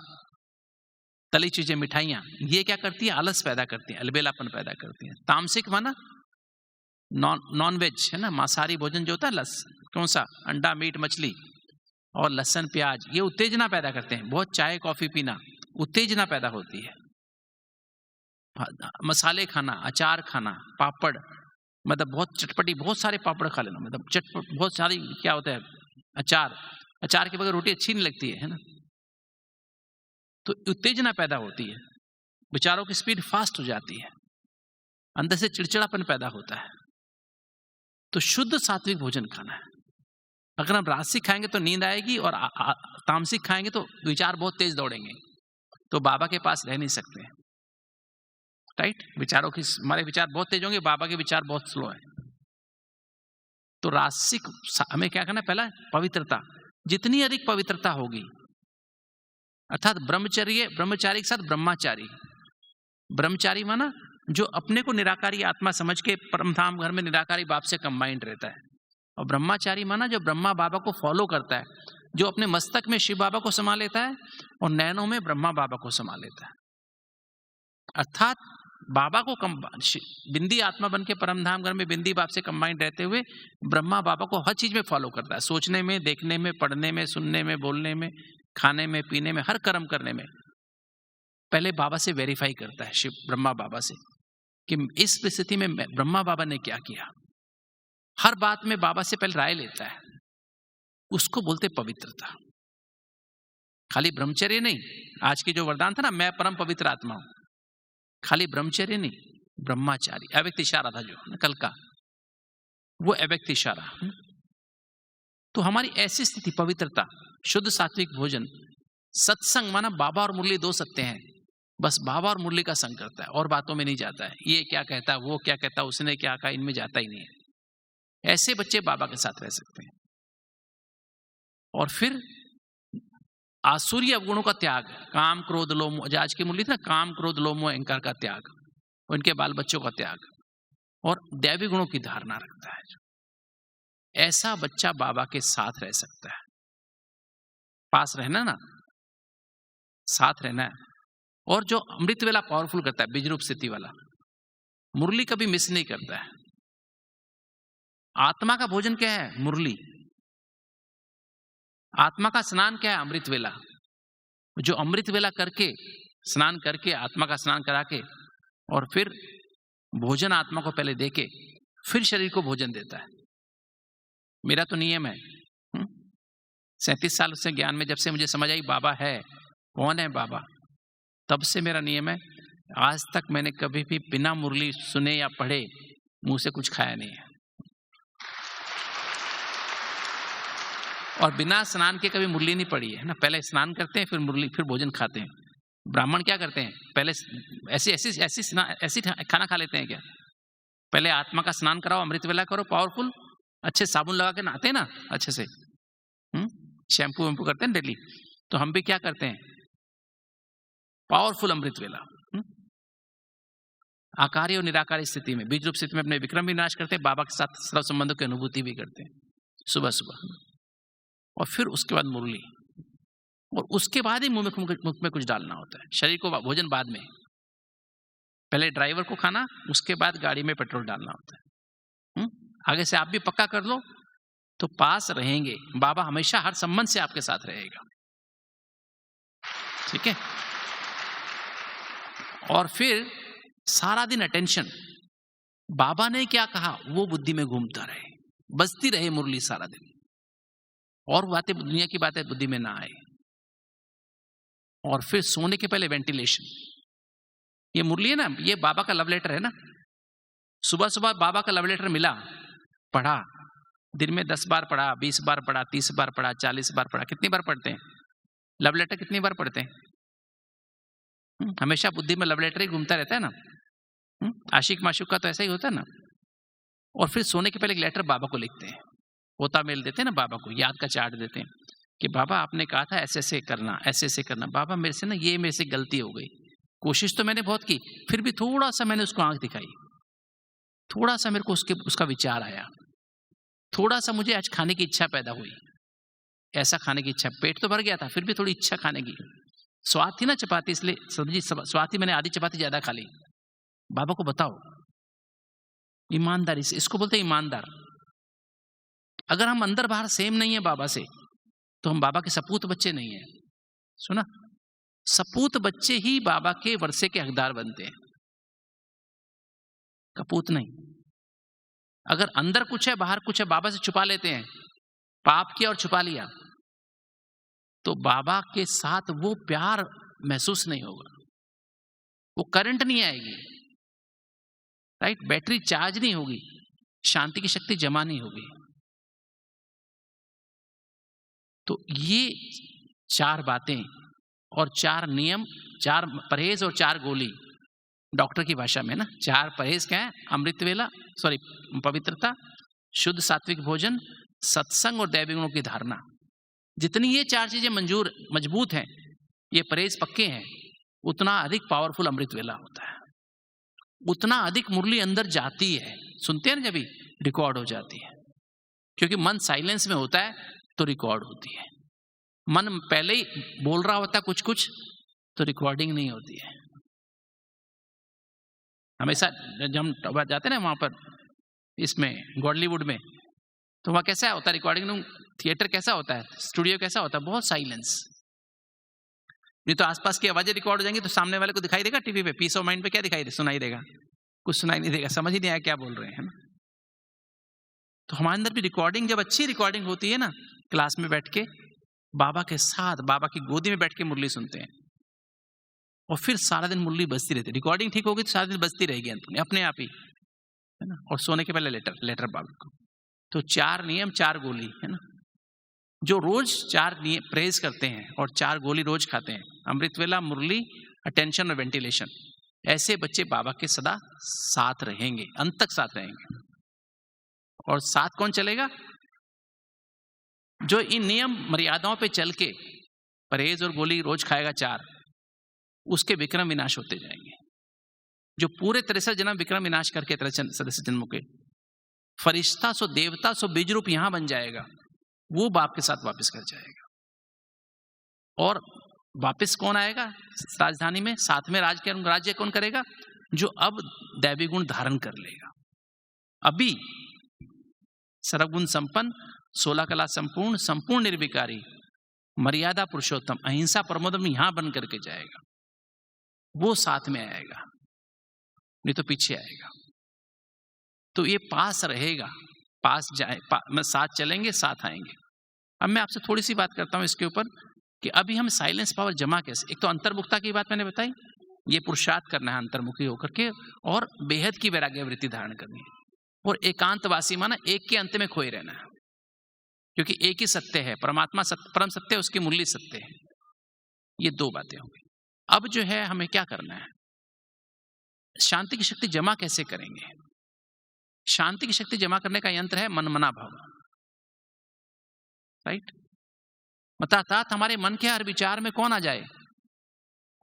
तली चीजें, मिठाइयां। ये क्या करती है? आलस पैदा करती है, अलबेलापन पैदा करती है। तामसिक माना नॉन वेज है ना, मांसाहारी भोजन जो होता है, कौन सा? अंडा, मीट, मछली और लहसुन, प्याज, ये उत्तेजना पैदा करते हैं। बहुत चाय कॉफी पीना उत्तेजना पैदा होती है। मसाले खाना, अचार खाना, पापड़, मतलब बहुत चटपटी, बहुत सारे पापड़ खा लेना, मतलब चटपट बहुत सारी, क्या होता है, अचार के बगैर रोटी अच्छी नहीं लगती है ना। तो उत्तेजना पैदा होती है, विचारों की स्पीड फास्ट हो जाती है, अंदर से चिड़चिड़ापन पैदा होता है। तो शुद्ध सात्विक भोजन खाना है। अगर हम राजसिक खाएंगे तो नींद आएगी, और तामसिक खाएंगे तो विचार बहुत तेज दौड़ेंगे, तो बाबा के पास रह नहीं सकते। राइट? विचारों की, हमारे विचार बहुत तेज होंगे, बाबा के विचार बहुत स्लो है। तो राजसिक हमें क्या करना है? पहला पवित्रता। जितनी अधिक पवित्रता होगी, अर्थात ब्रह्मचारी के साथ ब्रह्मचारी। ब्रह्मचारी माना जो अपने को निराकारी आत्मा समझ के परमधाम घर में निराकारी बाप से कंबाइंड रहता है। और ब्रह्मचारी माना जो ब्रह्मा बाबा को फॉलो करता है, जो अपने मस्तक में शिव बाबा को समा लेता है और नैनों में ब्रह्मा बाबा को समा लेता है। अर्थात बाबा को बिंदी आत्मा बन के परमधाम घर में बिंदी बाप से कंबाइंड रहते हुए ब्रह्मा बाबा को हर चीज में फॉलो करता है। सोचने में, देखने में, पढ़ने में, सुनने में, बोलने में, खाने में, पीने में, हर कर्म करने में पहले बाबा से वेरीफाई करता है, शिव ब्रह्मा बाबा से, कि इस स्थिति में ब्रह्मा बाबा ने क्या किया। हर बात में बाबा से पहले राय लेता है। उसको बोलते पवित्रता। खाली ब्रह्मचर्य नहीं, आज की जो वरदान था ना, मैं परम पवित्र आत्मा हूं, खाली ब्रह्मचर्य नहीं, ब्रह्मचारी। अव्यक्त इशारा था जो कल का, वो अव्यक्त इशारा। तो हमारी ऐसी स्थिति, पवित्रता, शुद्ध सात्विक भोजन, सत्संग माना बाबा और मुरली 2 सत्य हैं, बस बाबा और मुरली का संग करता है, और बातों में नहीं जाता है। ये क्या कहता है, वो क्या कहता है, उसने क्या कहा, इनमें जाता ही नहीं है। ऐसे बच्चे बाबा के साथ रह सकते हैं। और फिर आसुरी अवगुणों का त्याग, काम क्रोध लोभ, आज की मुरली था, काम क्रोध लोभ अहंकार का त्याग, उनके बाल बच्चों का त्याग, और दैवी गुणों की धारणा रखता है। ऐसा बच्चा बाबा के साथ रह सकता है। पास रहना ना, साथ रहना है। और जो अमृत वेला पावरफुल करता है, बीज रूप स्थिति वाला, मुरली कभी मिस नहीं करता है। आत्मा का भोजन क्या है? मुरली। आत्मा का स्नान क्या है? अमृत वेला। जो अमृत वेला करके, स्नान करके, आत्मा का स्नान करा के, और फिर भोजन आत्मा को पहले दे के फिर शरीर को भोजन देता है। मेरा तो नियम है, 37 साल से ज्ञान में, जब से मुझे समझ आई बाबा है, कौन है बाबा, तब से मेरा नियम है, आज तक मैंने कभी भी बिना मुरली सुने या पढ़े मुंह से कुछ खाया नहीं है, और बिना स्नान के कभी मुरली नहीं पड़ी है ना। पहले स्नान करते हैं, फिर मुरली, फिर भोजन खाते हैं। ब्राह्मण क्या करते हैं? पहले ऐसी खाना खा लेते हैं क्या? पहले आत्मा का स्नान कराओ, अमृत वेला करो, पावरफुल, अच्छे साबुन लगा के नहाते हैं ना अच्छे से, शैम्पू वैम्पू करते हैं डेली। तो हम भी क्या करते हैं? पावरफुल अमृत वेला, आकारी और निराकारी स्थिति में, बीज रूप स्थिति में अपने विक्रम विनाश करते हैं, बाबा के साथ सर्व संबंधों की अनुभूति भी करते हैं सुबह सुबह, और फिर उसके बाद मुरली, और उसके बाद ही मुख में कुछ डालना होता है। शरीर को भोजन बाद में, पहले ड्राइवर को खाना, उसके बाद गाड़ी में पेट्रोल डालना होता है। आगे से आप भी पक्का कर लो तो पास रहेंगे, बाबा हमेशा हर संबंध से आपके साथ रहेगा, ठीक है। और फिर सारा दिन अटेंशन, बाबा ने क्या कहा वो बुद्धि में घूमता रहे, बजती रहे मुरली सारा दिन, और बातें, दुनिया की बातें बुद्धि में ना आए। और फिर सोने के पहले वेंटिलेशन, ये मुरली है ना, ये बाबा का लव लेटर है ना। सुबह सुबह बाबा का लव लेटर मिला, पढ़ा, दिन में 10 बार पढ़ा, 20 बार पढ़ा, 30 बार पढ़ा, 40 बार पढ़ा। कितनी बार पढ़ते हैं लव लेटर? कितनी बार पढ़ते हैं? हमेशा बुद्धि में लव लेटर ही घूमता रहता है ना। आशिक माशुक का तो ऐसा ही होता है ना। और फिर सोने के पहले एक लेटर बाबा को लिखते हैं, पोता मेल देते हैं ना बाबा को, याद का चार्ट देते हैं कि बाबा आपने कहा था ऐसे ऐसे करना, ऐसे ऐसे करना, बाबा मेरे से ना ये, मेरे से गलती हो गई, कोशिश तो मैंने बहुत की, फिर भी थोड़ा सा मैंने उसको आंख दिखाई, थोड़ा सा मेरे को उसका विचार आया, थोड़ा सा मुझे आज खाने की इच्छा पैदा हुई, ऐसा खाने की इच्छा, पेट तो भर गया था फिर भी थोड़ी इच्छा खाने की, स्वाद थी ना चपाती, इसलिए सब्जी स्वाद थी, मैंने आधी चपाती ज्यादा खा ली। बाबा को बताओ, ईमानदारी से, इसको बोलते हैं ईमानदार। अगर हम अंदर बाहर सेम नहीं है बाबा से, तो हम बाबा के सपूत बच्चे नहीं है। सुना, सपूत बच्चे ही बाबा के वर्षे के हकदार बनते हैं, कपूत नहीं। अगर अंदर कुछ है बाहर कुछ है, बाबा से छुपा लेते हैं, पाप किया और छुपा लिया, तो बाबा के साथ वो प्यार महसूस नहीं होगा, वो करंट नहीं आएगी, राइट, बैटरी चार्ज नहीं होगी, शांति की शक्ति जमा नहीं होगी। तो ये 4 बातें और 4 नियम, 4 परहेज और 4 गोली, डॉक्टर की भाषा में ना। 4 परहेज क्या है? अमृत वेला, सॉरी, पवित्रता, शुद्ध सात्विक भोजन, सत्संग और दैवी गुणों की धारणा। जितनी ये 4 चीजें मजबूत हैं, ये परहेज पक्के हैं, उतना अधिक पावरफुल अमृत वेला होता है, उतना अधिक मुरली अंदर जाती है। सुनते हैं ना, जब भी रिकॉर्ड हो जाती है, क्योंकि मन साइलेंस में होता है तो रिकॉर्ड होती है। मन पहले ही बोल रहा होता है कुछ कुछ, तो रिकॉर्डिंग नहीं होती है। हमेशा जब हम जाते हैं ना वहां पर, इसमें गॉडलीवुड में, तो वहां कैसा होता है रिकॉर्डिंग रूम, थिएटर कैसा होता है, स्टूडियो कैसा होता है? बहुत साइलेंस। नहीं तो आसपास की आवाजें रिकॉर्ड हो जाएंगी तो सामने वाले को दिखाई देगा टीवी पे, पीस ऑफ माइंड पे क्या दिखाई दे, सुनाई देगा, कुछ सुनाई नहीं देगा, समझ ही नहीं आया क्या बोल रहे हैं ना। तो हमारे अंदर भी रिकॉर्डिंग, जब अच्छी रिकॉर्डिंग होती है ना, क्लास में बैठ के बाबा के साथ, बाबा की गोदी में बैठ के मुरली सुनते हैं, और फिर सारा दिन मुरली बजती रहती है। रिकॉर्डिंग ठीक होगी तो सारा दिन बजती रहेगी अपने आप ही, है ना। और सोने के पहले लेटर बाबा को। तो 4 नियम 4 गोली, है ना। जो रोज 4 प्रेज करते हैं और 4 गोली रोज खाते हैं, अमृत वेला, मुरली, अटेंशन और वेंटिलेशन, ऐसे बच्चे बाबा के सदा साथ रहेंगे, अंत तक साथ रहेंगे। और साथ कौन चलेगा? जो इन नियम मर्यादाओं पे चल के परहेज और गोली रोज खाएगा 4, उसके विक्रम विनाश होते जाएंगे। जो पूरे 63 जन्म विक्रम विनाश करके 63 जन्मों के फरिश्ता सो देवता सो बीज रूप यहां बन जाएगा, वो बाप के साथ वापस कर जाएगा। और वापस कौन आएगा राजधानी में? साथ में राज्य कौन करेगा? जो अब दैवी गुण धारण कर लेगा। अभी सर्वगुण संपन्न, 16 कला संपूर्ण, संपूर्ण निर्विकारी, मर्यादा पुरुषोत्तम, अहिंसा परमोदम यहां बन करके जाएगा, वो साथ में आएगा, नहीं तो पीछे आएगा। तो ये पास रहेगा, पास जाए, साथ चलेंगे, साथ आएंगे। अब मैं आपसे थोड़ी सी बात करता हूं इसके ऊपर कि अभी हम साइलेंस पावर जमा कैसे। एक तो अंतर्मुखता की बात मैंने बताई, ये पुरुषार्थ करना है अंतर्मुखी होकर के, और बेहद की वैराग्य वृत्ति धारण करनी है, और एकांतवासी माना एक के अंत में खोए रहना है, क्योंकि एक ही सत्य है, परमात्मा सत्य, परम सत्य है, उसकी मूल्य सत्य है। ये दो बातें होंगी। अब जो है हमें क्या करना है, शांति की शक्ति जमा कैसे करेंगे। शांति की शक्ति जमा करने का यंत्र है मनमना भाव, राइट। अर्थात हमारे मन के हर विचार में कौन आ जाए,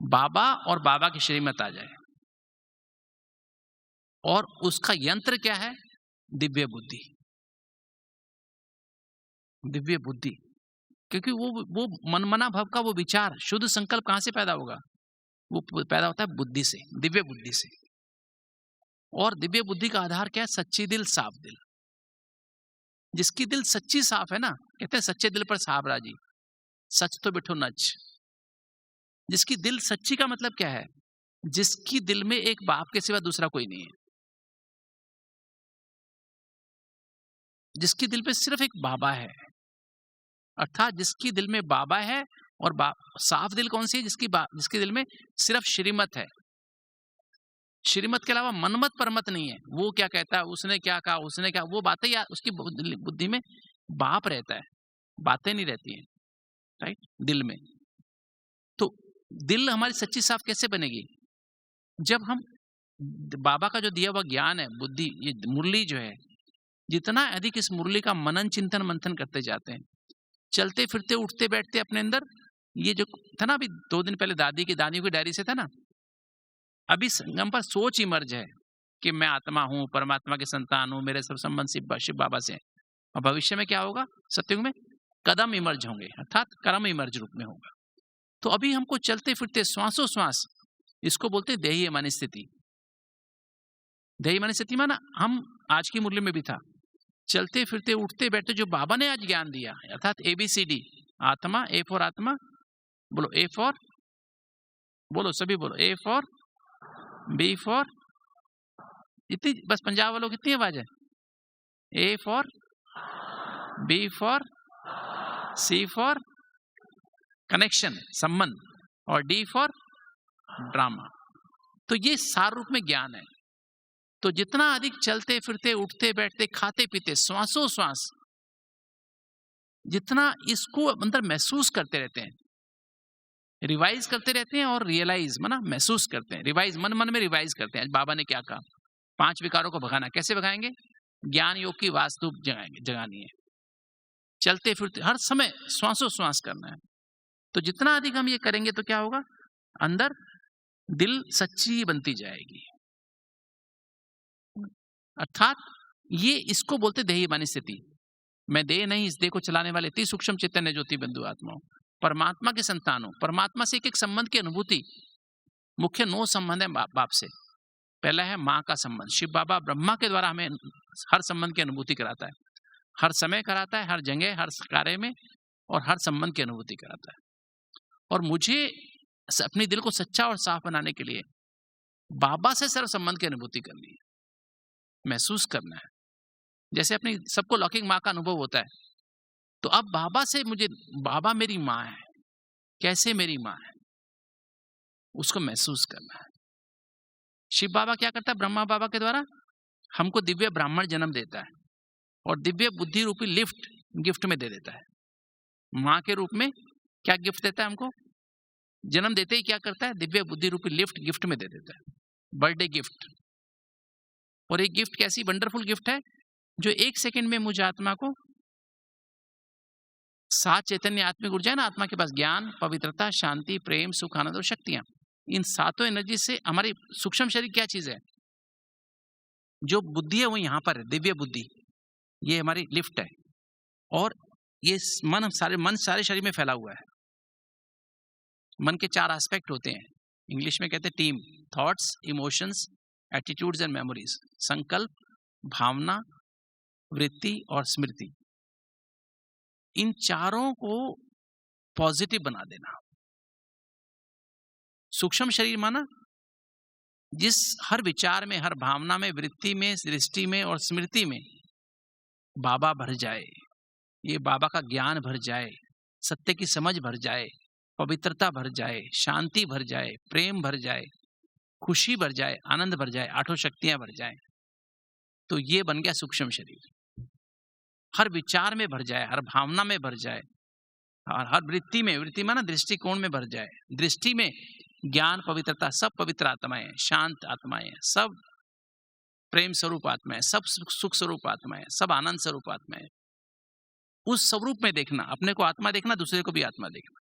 बाबा और बाबा की श्रीमत आ जाए, और उसका यंत्र क्या है, दिव्य बुद्धि। दिव्य बुद्धि, क्योंकि वो मनमना भाव का वो विचार, शुद्ध संकल्प कहां से पैदा होगा, वो पैदा होता है बुद्धि से, दिव्य बुद्धि से। और दिव्य बुद्धि का आधार क्या है, सच्ची दिल, साफ दिल। जिसकी दिल सच्ची साफ है ना, कहते हैं सच्चे दिल पर साहब राजी, सच तो बिठो नच। जिसकी दिल सच्ची का मतलब क्या है, जिसकी दिल में एक बाप के सिवा दूसरा कोई नहीं है, जिसकी दिल पे सिर्फ एक बाबा है। अर्थात जिसकी दिल में बाबा है, और साफ दिल कौन सी है, जिसकी दिल में सिर्फ श्रीमत है। श्रीमत के अलावा मनमत परमत नहीं है। वो क्या कहता है, उसने क्या कहा, उसने क्या, वो बातें या उसकी बुद्धि में बाप रहता है, बातें नहीं रहती हैं, राइट, दिल में। तो दिल हमारी सच्ची साफ कैसे बनेगी, जब हम बाबा का जो दिया हुआ ज्ञान है, बुद्धि, ये मुरली जो है, जितना अधिक इस मुरली का मनन चिंतन मंथन करते जाते हैं, चलते फिरते उठते बैठते अपने अंदर, ये जो था ना, अभी 2 दिन पहले दानियों की डायरी से था ना, अभी संगम पर सोच इमर्ज है कि मैं आत्मा हूं, परमात्मा के संतान हूं, मेरे सब संबंध शिव बाबा से। और भविष्य में क्या होगा, सत्युग में कदम इमर्ज होंगे, अर्थात कर्म इमर्ज रूप में होगा। तो अभी हमको चलते फिरते श्वासों श्वास, इसको बोलते हैं देही मन स्थिति। देही मन स्थिति माना हम आज की मुरली में भी था, चलते फिरते उठते बैठते जो बाबा ने आज ज्ञान दिया, अर्थात ABCD, आत्मा, A फॉर आत्मा, बोलो A फॉर, बोलो सभी बोलो A फॉर, B फॉर, इतनी बस पंजाब वालों की कितनी आवाज है, A for, B for, C for connection, संबंध, और D फॉर ड्रामा। तो ये सार रूप में ज्ञान है। तो जितना अधिक चलते फिरते उठते बैठते खाते पीते श्वासों श्वास, जितना इसको अंदर महसूस करते रहते हैं, रिवाइज करते रहते हैं, और रियलाइज माना महसूस करते हैं, रिवाइज मन में रिवाइज करते हैं। आज बाबा ने क्या कहा, 5 विकारों को भगाना, कैसे भगाएंगे, ज्ञान योग की वास्तु जगानी है, चलते फिरते हर समय श्वासों श्वास करना है। तो जितना अधिक हम ये करेंगे तो क्या होगा, अंदर दिल सच्ची बनती जाएगी। अर्थात ये इसको बोलते देही मन स्थिति। मैं देह नहीं, इस देह को चलाने वाले अति सूक्ष्म चैतन्य ज्योति बिंदु आत्मा हूं, परमात्मा के संतान हूं। परमात्मा से एक संबंध की अनुभूति, मुख्य 9 संबंध है बाप से। पहला है माँ का संबंध, शिव बाबा ब्रह्मा के द्वारा हमें हर संबंध की अनुभूति कराता है, हर समय कराता है, हर जगह, हर कार्य में, और हर संबंध की अनुभूति कराता है। और मुझे अपने दिल को सच्चा और साफ बनाने के लिए बाबा से सर्व संबंध की अनुभूति करनी है, महसूस करना है। जैसे अपनी सबको लौकिक माँ का अनुभव होता है, तो अब बाबा से मुझे, बाबा मेरी माँ है, कैसे मेरी माँ है, उसको महसूस करना है। शिव बाबा क्या करता है, ब्रह्मा बाबा के द्वारा हमको दिव्य ब्राह्मण जन्म देता है, और दिव्य बुद्धि रूपी लिफ्ट गिफ्ट में दे देता है। माँ के रूप में क्या गिफ्ट देता है हमको, जन्म देते ही क्या करता है, दिव्य बुद्धि रूपी लिफ्ट गिफ्ट में दे देता है, बर्थडे गिफ्ट। और एक गिफ्ट कैसी वंडरफुल गिफ्ट है, जो 1 सेकंड में मुझे आत्मा को 7 चैतन्य आत्मिक ऊर्जा है ना, आत्मा के पास ज्ञान, पवित्रता, शांति, प्रेम, सुख, आनंद और शक्तियां, इन 7 एनर्जी से हमारी सूक्ष्म शरीर क्या चीज है, जो बुद्धि है वो यहाँ पर है, दिव्य बुद्धि, ये हमारी लिफ्ट है। और ये मन सारे शरीर में फैला हुआ है। मन के 4 एस्पेक्ट होते हैं, इंग्लिश में कहते हैं team, thoughts, emotions, attitudes and memories, संकल्प, भावना, वृत्ति और स्मृति, इन चारों को पॉजिटिव बना देना। सूक्ष्म शरीर माना जिस हर विचार में, हर भावना में, वृत्ति में, दृष्टि में और स्मृति में बाबा भर जाए, ये बाबा का ज्ञान भर जाए, सत्य की समझ भर जाए, पवित्रता भर जाए, शांति भर जाए, प्रेम भर जाए, खुशी भर जाए, आनंद भर जाए, आठों शक्तियां भर जाए, तो ये बन गया सूक्ष्म शरीर। हर विचार में भर जाए, हर भावना में भर जाए, और हर वृत्ति में, वृत्ति माना दृष्टिकोण में भर जाए, दृष्टि में ज्ञान, पवित्रता, सब पवित्र आत्माएं, शांत आत्माएं, सब प्रेम स्वरूप आत्माएं, सब सुख स्वरूप आत्माएं, सब आनंद स्वरूप आत्माएं, उस स्वरूप में देखना, अपने को आत्मा देखना, दूसरे को भी आत्मा देखना,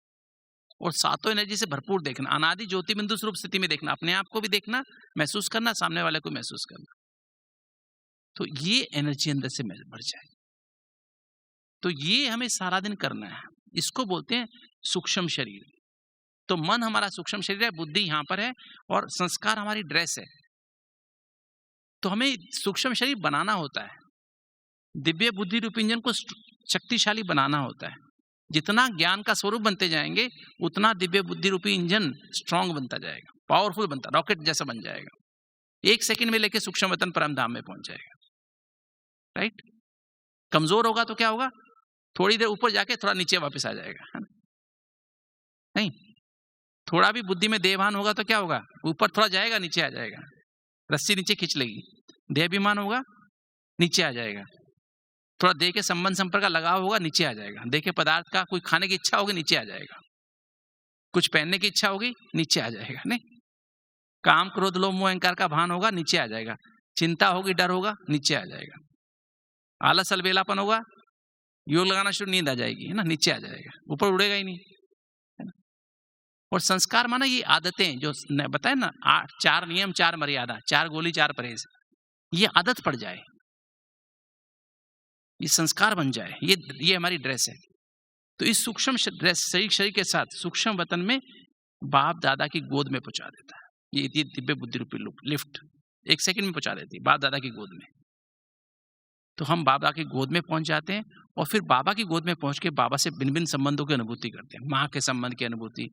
और सातों एनर्जी से भरपूर देखना, अनादि ज्योति बिंदु स्वरूप स्थिति में देखना, अपने आप को भी देखना, महसूस करना, सामने वाले को महसूस करना, तो ये एनर्जी अंदर से भर जाए। तो ये हमें सारा दिन करना है, इसको बोलते हैं सूक्ष्म शरीर। तो मन हमारा सूक्ष्म शरीर है, बुद्धि यहाँ पर है, और संस्कार हमारी ड्रेस है। तो हमें सूक्ष्म शरीर बनाना होता है, दिव्य बुद्धि रूपी इंजन को शक्तिशाली बनाना होता है। जितना ज्ञान का स्वरूप बनते जाएंगे उतना दिव्य बुद्धि रूपी इंजन स्ट्रांग बनता जाएगा, पावरफुल बनता, रॉकेट जैसा बन जाएगा, 1 सेकंड में लेके सूक्ष्म वतन परम धाम में पहुंच जाएगा। राइट? कमजोर होगा तो क्या होगा, थोड़ी देर ऊपर जाके थोड़ा नीचे वापस आ जाएगा, है ना? नहीं, थोड़ा भी बुद्धि में देहभान होगा तो क्या होगा, ऊपर थोड़ा जाएगा, नीचे आ जाएगा, रस्सी नीचे खींच लेगी। देहाभिमान होगा, नीचे आ जाएगा। थोड़ा देह के संबंध संपर्क का लगाव होगा, नीचे आ जाएगा। देह के पदार्थ का कोई खाने की इच्छा होगी, नीचे आ जाएगा। कुछ पहनने की इच्छा होगी, नीचे आ जाएगा। नहीं, काम क्रोध लोभ मोह अहंकार का भान होगा, नीचे आ जाएगा। चिंता होगी, डर होगा, नीचे आ जाएगा। आलस अलबेलापन होगा, योग लगाना शुरू, नींद आ जाएगी, है ना, नीचे आ जाएगा, ऊपर उड़ेगा ही नहीं, है ना। और संस्कार माना ये आदतें जो बताए ना, 4 नियम 4 मर्यादा, 4 गोली 4 परहेज, ये आदत पड़ जाए, ये संस्कार बन जाए, ये हमारी ड्रेस है। तो इस सूक्ष्म ड्रेस शरीर के साथ सूक्ष्म वतन में बाप दादा की गोद में पहुंचा देता है। ये दिव्य बुद्धि रूपी लिफ्ट 1 सेकंड में पहुंचा देती है बाप दादा की गोद में। तो हम बाबा की गोद में पहुंच जाते हैं, और फिर बाबा की गोद में पहुंच के बाबा से भिन्न भिन्न संबंधों की अनुभूति करते हैं। माँ के संबंध की अनुभूति,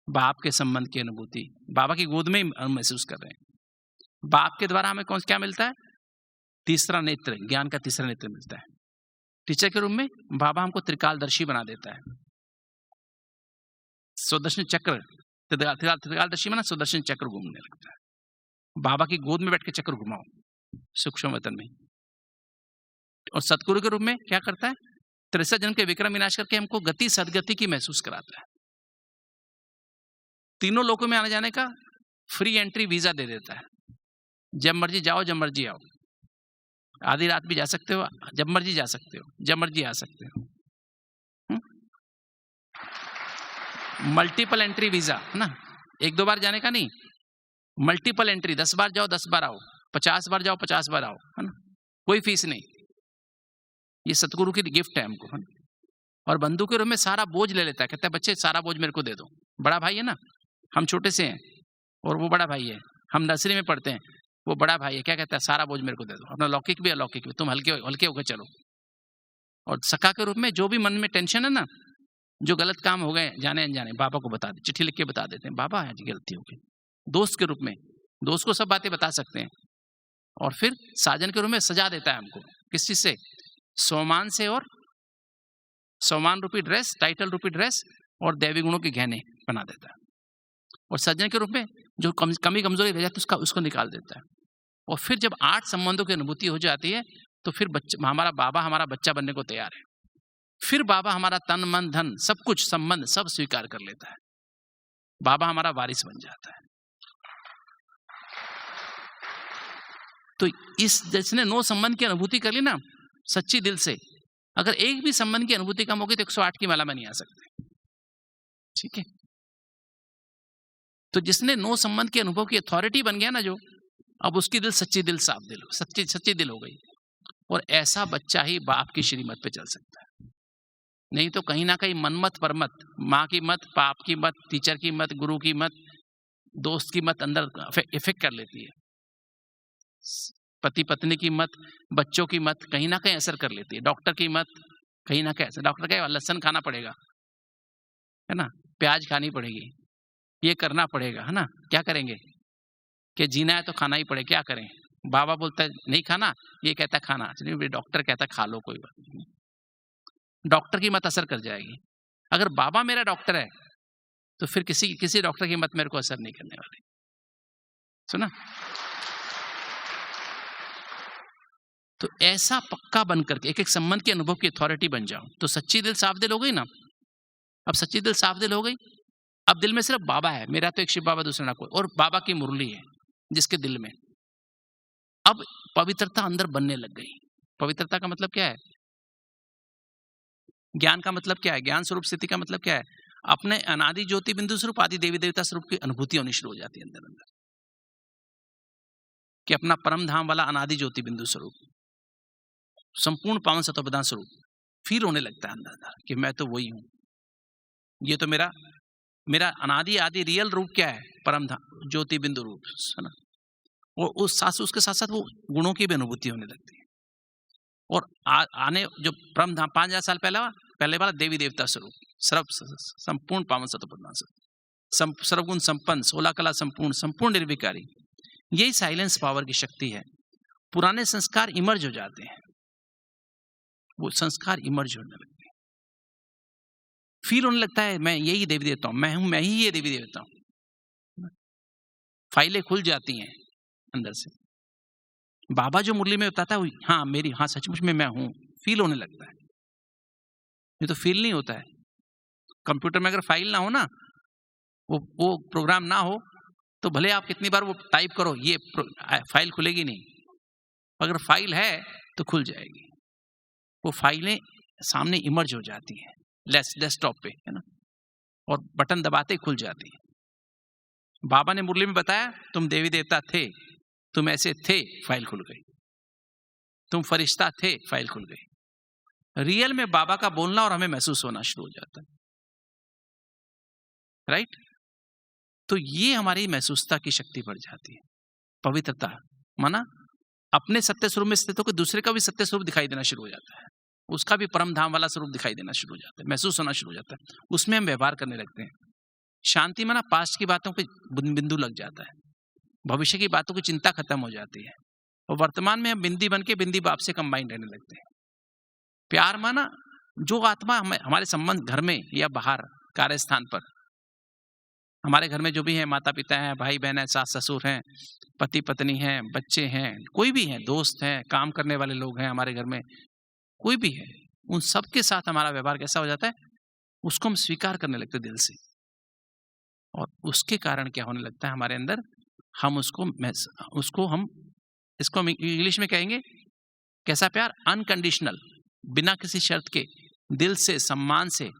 बाप के संबंध की अनुभूति, बाबा की गोद में ही महसूस कर रहे हैं। बाप के द्वारा हमें क्या मिलता है, तीसरा नेत्र, ज्ञान का तीसरा नेत्र मिलता है। टीचर के रूप में बाबा हमको त्रिकालदर्शी बना देता है। सुदर्शन चक्र, त्रिकालदर्शी माना सुदर्शन चक्र घूमने लगता है। बाबा की गोद में बैठ के चक्र घुमाओ सूक्ष्म वतन में। और सतगुरु के रूप में क्या करता है, 63 जन्म के विक्रम विनाश करके हमको गति सदगति की महसूस कराता है। तीनों लोकों में आने जाने का फ्री एंट्री वीजा दे देता है। जब मर्जी जाओ, जब मर्जी आओ, आधी रात भी जा सकते हो, जब मर्जी जा सकते हो, जब मर्जी आ सकते हो। मल्टीपल एंट्री वीजा, है ना, 1-2 बार जाने का नहीं, मल्टीपल एंट्री, 10 बार जाओ 10 बार आओ, 50 बार जाओ 50 बार आओ, है ना, कोई फीस नहीं। ये सतगुरु की गिफ्ट है हमको, है ना? और बंधु के रूप में सारा बोझ ले लेता है, कहता है बच्चे सारा बोझ मेरे को दे दो। बड़ा भाई है ना, हम छोटे से हैं और वो बड़ा भाई है, हम नर्सरी में पढ़ते हैं, वो बड़ा भाई है, क्या कहता है, सारा बोझ मेरे को दे दो, अपना लौकिक भी अलौकिक भी, तुम हल्के हल्के होकर चलो। और सखा के रूप में जो भी मन में टेंशन है ना, जो गलत काम हो गए जाने अनजाने, बाबा को बता दे, चिट्ठी लिख के बता देते हैं, बाबा है गलती हो गई। दोस्त के रूप में, दोस्त को सब बातें बता सकते हैं। और फिर साजन के रूप में सजा देता है हमको, किस चीज से, सोमान से, और सोमान रूपी ड्रेस, टाइटल रूपी ड्रेस और दैवी गुणों के गहने बना देता है। और सज्जन के रूप में जो कमी कमजोरी रह जाती है उसको निकाल देता है। और फिर जब 8 संबंधों की अनुभूति हो जाती है तो फिर हमारा बाबा हमारा बच्चा बनने को तैयार है। फिर बाबा हमारा तन मन धन सब कुछ संबंध सब स्वीकार कर लेता है, बाबा हमारा वारिस बन जाता है। तो इस जिसने 9 संबंध की अनुभूति कर ली ना सच्ची दिल से, अगर एक भी संबंध की अनुभूति कम होगी तो 108 की माला में नहीं आ सकते। ठीक है, तो जिसने 9 संबंध के अनुभव की अथॉरिटी बन गया ना जो, अब उसकी दिल सच्ची दिल साफ दिल, सच्ची दिल हो गई। और ऐसा बच्चा ही बाप की श्रीमत पे चल सकता है, नहीं तो कहीं ना कहीं मनमत परमत, माँ की मत, बाप की मत, टीचर की मत, गुरु की मत, दोस्त की मत अंदर इफेक्ट कर लेती है। पति पत्नी की मत, बच्चों की मत कहीं ना कहीं असर कर लेती है, डॉक्टर की मत कहीं ना कहीं असर, डॉक्टर कहे लहसुन खाना पड़ेगा, है ना, प्याज खानी पड़ेगी, ये करना पड़ेगा, है ना, क्या करेंगे कि जीना है तो खाना ही पड़े, क्या करें। बाबा बोलता है नहीं खाना, ये कहता है खाना, चलिए डॉक्टर कहता है खा लो, कोई बात नहीं। डॉक्टर की मत असर कर जाएगी। अगर बाबा मेरा डॉक्टर है तो फिर किसी डॉक्टर की मत मेरे को असर नहीं करने वाली। सुना? तो ऐसा पक्का बन करके एक संबंध के अनुभव की अथॉरिटी बन जाओ तो सच्ची दिल साफ दिल हो गई ना। अब सच्ची दिल साफ दिल हो गई, अब दिल में सिर्फ बाबा है, मेरा तो एक शिव बाबा, दूसरा ना कोई, और बाबा की मुरली है जिसके दिल में। अब पवित्रता अंदर बनने लग गई। पवित्रता का मतलब क्या है? ज्ञान का मतलब क्या है? ज्ञान स्वरूप स्थिति का मतलब क्या है? अपने अनादि ज्योति बिंदु स्वरूप आदि देवी देवता स्वरूप की अनुभूति होनी शुरू हो जाती है अंदर कि अपना परम धाम वाला अनादि ज्योति बिंदु स्वरूप, संपूर्ण पावन सतोप्रधान स्वरूप फील होने लगता है अंदर कि मैं तो वही हूं। ये तो मेरा अनादि आदि रियल रूप क्या है? परम धाम ज्योति बिंदु रूप, है ना। और उसके साथ साथ वो गुणों की भी अनुभूति होने लगती है। और आने जो परम धाम 5000 साल पहले वाला देवी देवता स्वरूप, संपूर्ण पावन सतोप्रधान स्वरूप, सर्वगुण संपन्न, 16 कला संपूर्ण निर्विकारी, यही साइलेंस पावर की शक्ति है। पुराने संस्कार इमर्ज हो जाते हैं, वो संस्कार इमर्ज होने लगते हैं, फील होने लगता है मैं यही देवी देवता हूं, मैं ही ये देवी देवता हूं। फाइलें खुल जाती हैं अंदर से। बाबा जो मुरली में बताता है हाँ सचमुच में मैं हूं, फील होने लगता है। ये तो फील नहीं होता है। कंप्यूटर में अगर फाइल ना हो ना, वो प्रोग्राम ना हो, तो भले आप कितनी बार वो टाइप करो, ये फाइल खुलेगी नहीं। अगर फाइल है तो खुल जाएगी। वो फाइलें सामने इमर्ज हो जाती हैं डेस्कटॉप पे, है ना, और बटन दबाते ही खुल जाती है। बाबा ने मुरली में बताया तुम देवी देवता थे, तुम ऐसे थे, फाइल खुल गई। तुम फरिश्ता थे, फाइल खुल गई। रियल में बाबा का बोलना और हमें महसूस होना शुरू हो जाता है, राइट। तो ये हमारी महसूसता की शक्ति बढ़ जाती है। पवित्रता माना अपने सत्य स्वरूप में स्थित होकर दूसरे का भी सत्य स्वरूप दिखाई देना शुरू हो जाता है, उसका भी परम धाम वाला स्वरूप दिखाई देना शुरू हो जाता है, महसूस होना शुरू हो जाता है। उसमें हम व्यवहार करने लगते हैं। शांति माना पास्ट की बातों पे बिंदु लग जाता है, भविष्य की बातों की चिंता खत्म हो जाती है, और वर्तमान में हम बिंदी बन के बिंदी बाप से कंबाइन रहने लगते हैं। प्यार माना जो आत्मा हमारे संबंध घर में या बाहर कार्यस्थान पर, हमारे घर में जो भी है, माता पिता हैं, भाई बहन है, सास ससुर हैं, पति पत्नी हैं, बच्चे हैं, कोई भी हैं, दोस्त हैं, काम करने वाले लोग हैं हमारे घर में, कोई भी है, उन सब के साथ हमारा व्यवहार कैसा हो जाता है? उसको हम स्वीकार करने लगते दिल से, और उसके कारण क्या होने लगता है हमारे अंदर? हम इसको हम इंग्लिश में कहेंगे कैसा प्यार? अनकंडीशनल, बिना किसी शर्त के, दिल से, सम्मान से,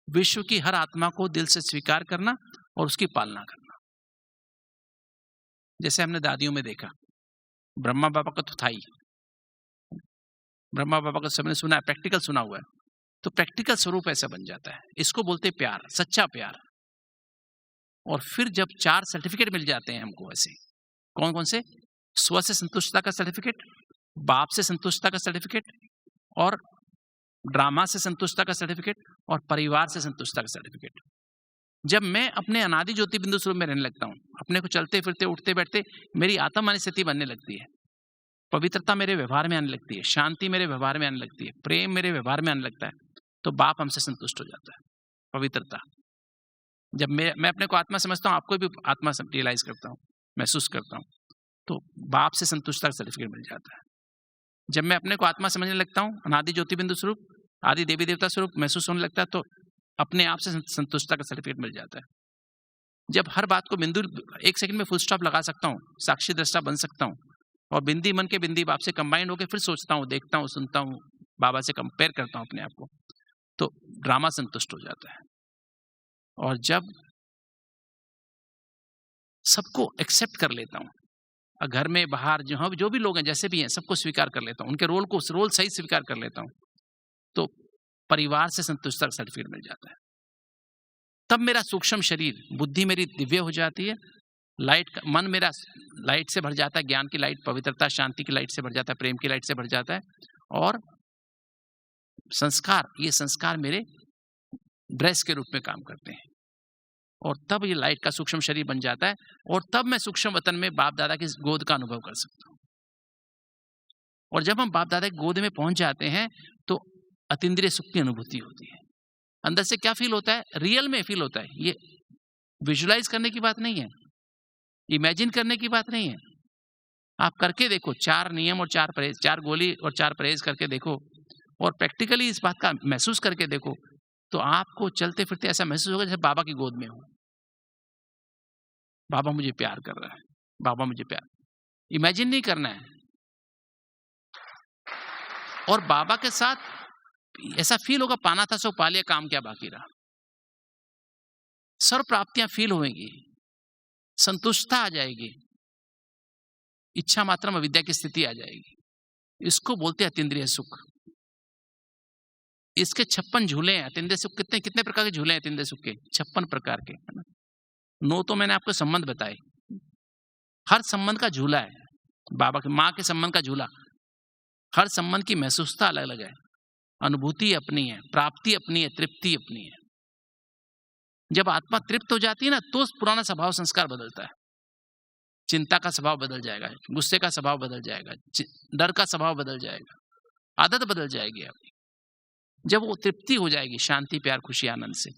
विश्व की हर आत्मा को दिल से स्वीकार करना और उसकी पालना करना। जैसे हमने दादियों में देखा, ब्रह्मा बाबा का तो था ही, ब्रह्मा बाबा का सबने सुना है, प्रैक्टिकल सुना हुआ है, तो प्रैक्टिकल स्वरूप ऐसा बन जाता है। इसको बोलते प्यार, सच्चा प्यार। और फिर जब 4 सर्टिफिकेट मिल जाते हैं हमको ऐसे, कौन कौन से? स्व से संतुष्टता का सर्टिफिकेट, बाप से संतुष्टता का सर्टिफिकेट, और ड्रामा से संतुष्टता का सर्टिफिकेट, और परिवार से संतुष्टता का सर्टिफिकेट। जब मैं अपने अनादि ज्योति बिंदु स्वरूप में रहने लगता हूँ, अपने को चलते फिरते उठते बैठते मेरी आत्म स्थिति बनने लगती है, पवित्रता मेरे व्यवहार में आने लगती है, शांति मेरे व्यवहार में आने लगती है, प्रेम मेरे व्यवहार में आने लगता है, तो बाप हमसे संतुष्ट हो जाता है। पवित्रता, जब मैं अपने को आत्मा समझता हूँ, आपको भी आत्मा रियलाइज करता हूँ, महसूस करता हूँ, तो बाप से संतुष्टता का सर्टिफिकेट मिल जाता है। जब मैं अपने को आत्मा समझने लगता हूँ, अनादि ज्योति बिंदु स्वरूप, आदि देवी देवता स्वरूप महसूस होने लगता है, तो अपने आप से संतुष्टता का सर्टिफिकेट मिल जाता है। जब हर बात को बिंदु 1 सेकंड में फुल स्टॉप लगा सकता हूँ, साक्षी दृष्टा बन सकता हूँ, और बिंदी मन के बिंदी बाप से कंबाइन होकर फिर सोचता हूँ, देखता हूँ, सुनता हूँ, बाबा से कंपेयर करता हूँ अपने आप को, तो ड्रामा संतुष्ट हो जाता है। और जब सबको एक्सेप्ट कर लेता हूँ, घर में बाहर जो भी लोग हैं, जैसे भी हैं, सबको स्वीकार कर लेता हूँ, उनके रोल सही स्वीकार कर लेता हूँ, तो परिवार से संतुष्टता का सर्टिफिकेट मिल जाता है। तब मेरा सूक्ष्म शरीर, बुद्धि मेरी दिव्य हो जाती है, लाइट का मन मेरा लाइट से भर जाता है, ज्ञान की लाइट, पवित्रता, शांति की लाइट से भर जाता है, प्रेम की लाइट से भर जाता है। और संस्कार, ये संस्कार मेरे ड्रेस के रूप में काम करते हैं, और तब ये लाइट का सूक्ष्म शरीर बन जाता है, और तब मैं सूक्ष्म वतन में बाप दादा की गोद का अनुभव कर सकता हूँ। और जब हम बाप दादा की गोद में पहुंच जाते हैं तो अतीन्द्रिय सुख की अनुभूति होती है। अंदर से क्या फील होता है? रियल में फील होता है। ये विजुलाइज करने की बात नहीं है, इमेजिन करने की बात नहीं है। आप करके देखो, 4 नियम और 4 परहेज, 4 गोली और 4 परहेज करके देखो, और प्रैक्टिकली इस बात का महसूस करके देखो, तो आपको चलते फिरते ऐसा महसूस होगा जैसे बाबा की गोद में हो। बाबा मुझे प्यार कर रहा है, बाबा मुझे प्यार, इमेजिन नहीं करना है। और बाबा के साथ ऐसा फील होगा, पाना था सो पा लिया, काम क्या बाकी रहा। सर्व प्राप्तियां फील होंगी, संतुष्टता आ जाएगी, इच्छा मात्र में विद्या की स्थिति आ जाएगी। इसको बोलते हैं अतीन्द्रिय सुख। इसके 56 झूले हैं अतीन्द्रिय सुख। कितने प्रकार के झूले हैं अतीन्द्रिय सुख के? 56 प्रकार के, है ना। 9 तो मैंने आपको संबंध बताए। हर संबंध का झूला है, बाबा के माँ के संबंध का झूला। हर संबंध की महसूसता अलग अलग है, अनुभूति अपनी है, प्राप्ति अपनी है, तृप्ति अपनी है। जब आत्मा तृप्त हो जाती है ना, तो पुराना स्वभाव संस्कार बदलता है। चिंता का स्वभाव बदल जाएगा, गुस्से का स्वभाव बदल जाएगा, डर का स्वभाव बदल जाएगा, आदत बदल जाएगी आपकी। जब वो तृप्ति हो जाएगी शांति, प्यार, खुशी, आनंद से,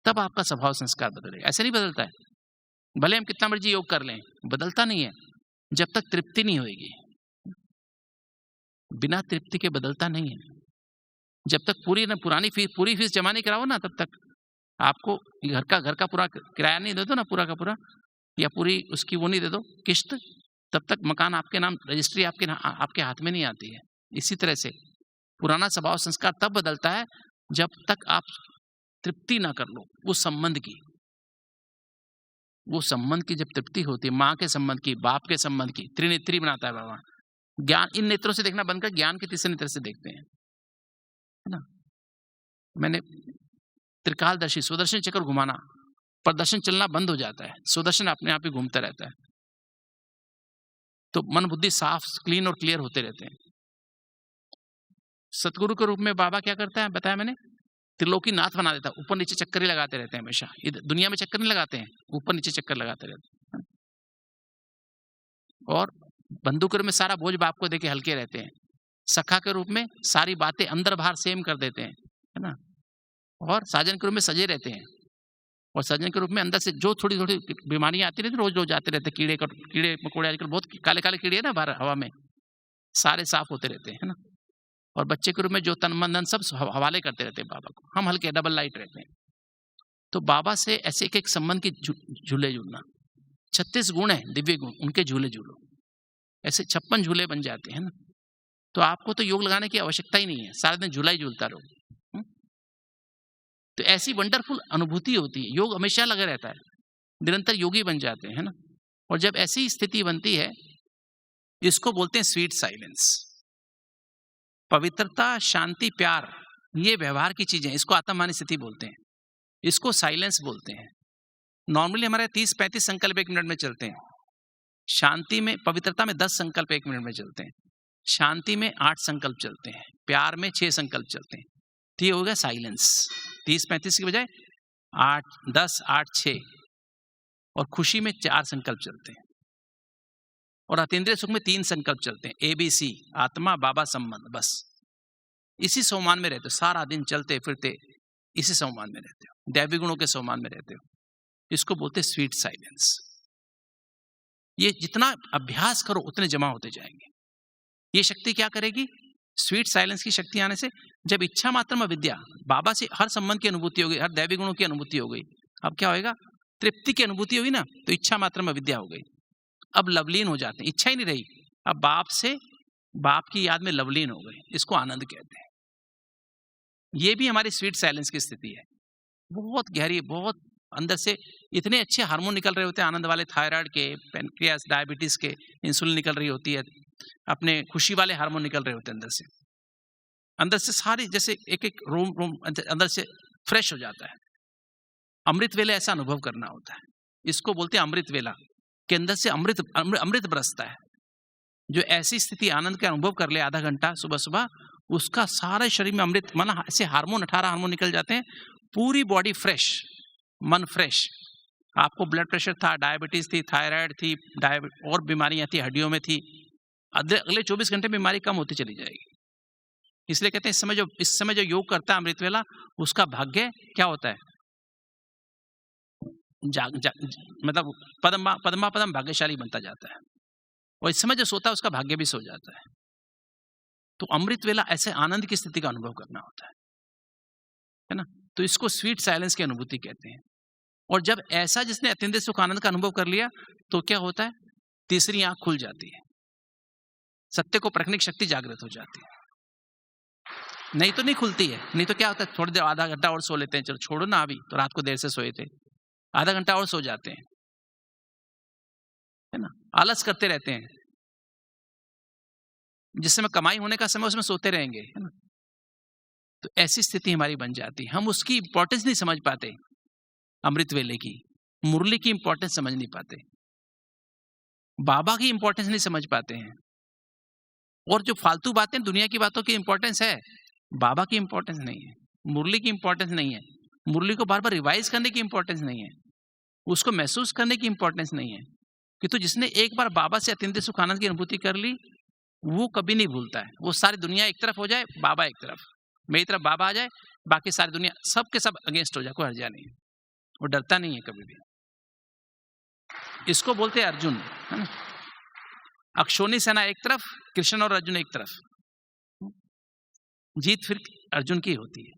तब आपका स्वभाव संस्कार बदलेगा। ऐसे नहीं बदलता है, भले हम कितना मर्जी योग कर लें, बदलता नहीं है जब तक तृप्ति नहीं होगी। बिना तृप्ति के बदलता नहीं है। जब तक पूरी फीस जमा नहीं कराओ ना, तब तक आपको घर का पूरा किराया नहीं दे दो ना, पूरा का पूरा, या पूरी उसकी वो नहीं दे दो किश्त, तब तक मकान आपके नाम, रजिस्ट्री आपके हाथ में नहीं आती है। इसी तरह से पुराना स्वभाव संस्कार तब बदलता है जब तक आप तृप्ति ना कर लो उस संबंध की। वो संबंध की जब तृप्ति होती है, माँ के संबंध की, बाप के संबंध की, त्रिनेत्री बनाता है बाबा। ज्ञान, इन नेत्रों से देखना बनकर ज्ञान के तीसरे नेत्र से देखते हैं, है ना। मैंने त्रिकालदर्शी सुदर्शन चक्र घुमाना, प्रदर्शन चलना बंद हो जाता है, सुदर्शन अपने आप ही घूमता रहता है, तो मन बुद्धि साफ, क्लीन और क्लियर होते रहते हैं। सतगुरु के रूप में बाबा क्या करता है बताया मैंने, त्रिलोकी नाथ बना देता है। ऊपर नीचे चक्कर ही लगाते रहते हैं हमेशा। दुनिया में चक्कर नहीं लगाते हैं, ऊपर नीचे चक्कर लगाते रहते हैं। और बंधु के रूप में सारा बोझ बाप को देके हल्के रहते हैं। सखा के रूप में सारी बातें अंदर बाहर सेम कर देते हैं, है ना। और साजन के रूप में सजे रहते हैं, और सजन के रूप में अंदर से जो थोड़ी थोड़ी बीमारियां आती रहती, रोज रोज आते रहते, कीड़े मकोड़े, आजकल बहुत काले काले कीड़े है ना बाहर हवा में, सारे साफ होते रहते हैं, है ना। और बच्चे के रूप में जो तन मन धन सब हवाले करते रहते हैं बाबा को, हम हल्के डबल लाइट रहते हैं। तो बाबा से ऐसे एक संबंध की झूले झूलना, 36 गुण है दिव्य गुण, उनके झूले झूलो, ऐसे 56 झूले बन जाते हैं ना। तो आपको तो योग लगाने की आवश्यकता ही नहीं है, सारा दिन झूला ही झूलता रहो। तो ऐसी वंडरफुल अनुभूति होती है। योग हमेशा लगा रहता है, निरंतर योगी बन जाते हैं, है ना। और जब ऐसी स्थिति बनती है, इसको बोलते हैं स्वीट साइलेंस। पवित्रता, शांति, प्यार, ये व्यवहार की चीजें, इसको आत्ममानी स्थिति बोलते हैं, इसको साइलेंस बोलते हैं। नॉर्मली हमारे 30-35 संकल्प 1 मिनट में चलते हैं। शांति में, पवित्रता में 10 संकल्प 1 मिनट में चलते हैं। शांति में 8 संकल्प चलते हैं। प्यार में 6 संकल्प चलते हैं। तो ये हो गया साइलेंस। 30-35 की बजाय 8, 10, 8, 6। और खुशी में 4 संकल्प चलते हैं। और अतीन्द्रिय सुख में 3 संकल्प चलते हैं, ABC, आत्मा, बाबा, संबंध। बस इसी सोमान में रहते हो, सारा दिन चलते फिरते इसी सोमान में रहते हो, दैवी गुणों के सोमान में रहते हो। इसको बोलते हैं स्वीट साइलेंस। ये जितना अभ्यास करो उतने जमा होते जाएंगे। ये शक्ति क्या करेगी? स्वीट साइलेंस की शक्ति आने से, जब इच्छा मात्र में विद्या, बाबा से हर संबंध की अनुभूति हो गई, हर दैवी गुणों की अनुभूति हो गई, अब क्या होएगा? तृप्ति की अनुभूति होगी ना, तो इच्छा मात्र में विद्या हो गई। अब लवलीन हो जाते हैं, इच्छा ही नहीं रही, अब बाप से, बाप की याद में लवलीन हो गए। इसको आनंद कहते हैं। ये भी हमारी स्वीट साइलेंस की स्थिति है, बहुत गहरी, बहुत अंदर से इतने अच्छे हार्मोन निकल रहे होते हैं, आनंद वाले, थायराइड के, पैनक्रियास, डायबिटीज के, इंसुलिन निकल रही होती है, अपने खुशी वाले हार्मोन निकल रहे होते हैं अंदर से सारी, जैसे एक एक रोम अंदर से फ्रेश हो जाता है। अमृत वेला ऐसा अनुभव करना होता है, इसको बोलते हैं अमृत वेला। के अंदर से अमृत अमृत बरसता है। जो ऐसी स्थिति आनंद का अनुभव कर ले आधा घंटा सुबह सुबह, उसका सारे शरीर में अमृत, माना ऐसे हार्मोन 18 हार्मोन निकल जाते हैं, पूरी बॉडी फ्रेश, मन फ्रेश। आपको ब्लड प्रेशर था, डायबिटीज थी, थायराइड थी, और बीमारियां थी, हड्डियों में थी, अगले 24 घंटे बीमारी कम होती चली जाएगी। इसलिए कहते हैं इस समय जो योग करता है अमृत वेला, उसका भाग्य क्या होता है? मतलब पदमा पदम भाग्यशाली बनता जाता है। और इस समय जो सोता है उसका भाग्य भी सो जाता है। तो अमृत वेला ऐसे आनंद की स्थिति का अनुभव करना होता है ना। तो इसको स्वीट साइलेंस की अनुभूति कहते हैं। और जब ऐसा जिसने अत्यंत सुख आनंद का अनुभव कर लिया, तो क्या होता है? तीसरी आंख खुल जाती है, सत्य को परखने की शक्ति जागृत हो जाती है। नहीं तो नहीं खुलती है। नहीं तो क्या होता है, थोड़ी देर आधा घंटा और सो लेते हैं, चलो छोड़ो ना, अभी तो रात को देर से सोए थे, आधा घंटा और सो जाते हैं, है ना, आलस करते रहते हैं। जिस समय कमाई होने का समय उसमें सोते रहेंगे, है ना। तो ऐसी स्थिति हमारी बन जाती है। हम उसकी इंपॉर्टेंस नहीं समझ पाते, अमृत वेले की, मुरली की इंपॉर्टेंस समझ नहीं पाते, बाबा की इंपॉर्टेंस नहीं समझ पाते हैं। और जो फालतू बातें, दुनिया की बातों की इंपॉर्टेंस है, बाबा की इंपॉर्टेंस नहीं है, मुरली की इंपॉर्टेंस नहीं है, मुरली को बार बार रिवाइज करने की इंपॉर्टेंस नहीं है, उसको महसूस करने की इंपॉर्टेंस नहीं है। कि तो जिसने एक बार बाबा से अत्यंत सुख आनंद की अनुभूति कर ली, वो कभी नहीं भूलता है। वो सारी दुनिया एक तरफ हो जाए, बाबा एक तरफ, मेरी तरफ बाबा आ जाए, बाकी सारी दुनिया सब के सब अगेंस्ट हो जाए, कोई हर्जा नहीं है। वो डरता नहीं है कभी भी। इसको बोलते हैं अर्जुन, है ना। अक्षोणी सेना एक तरफ, कृष्ण और अर्जुन एक तरफ, जीत फिर अर्जुन की होती है।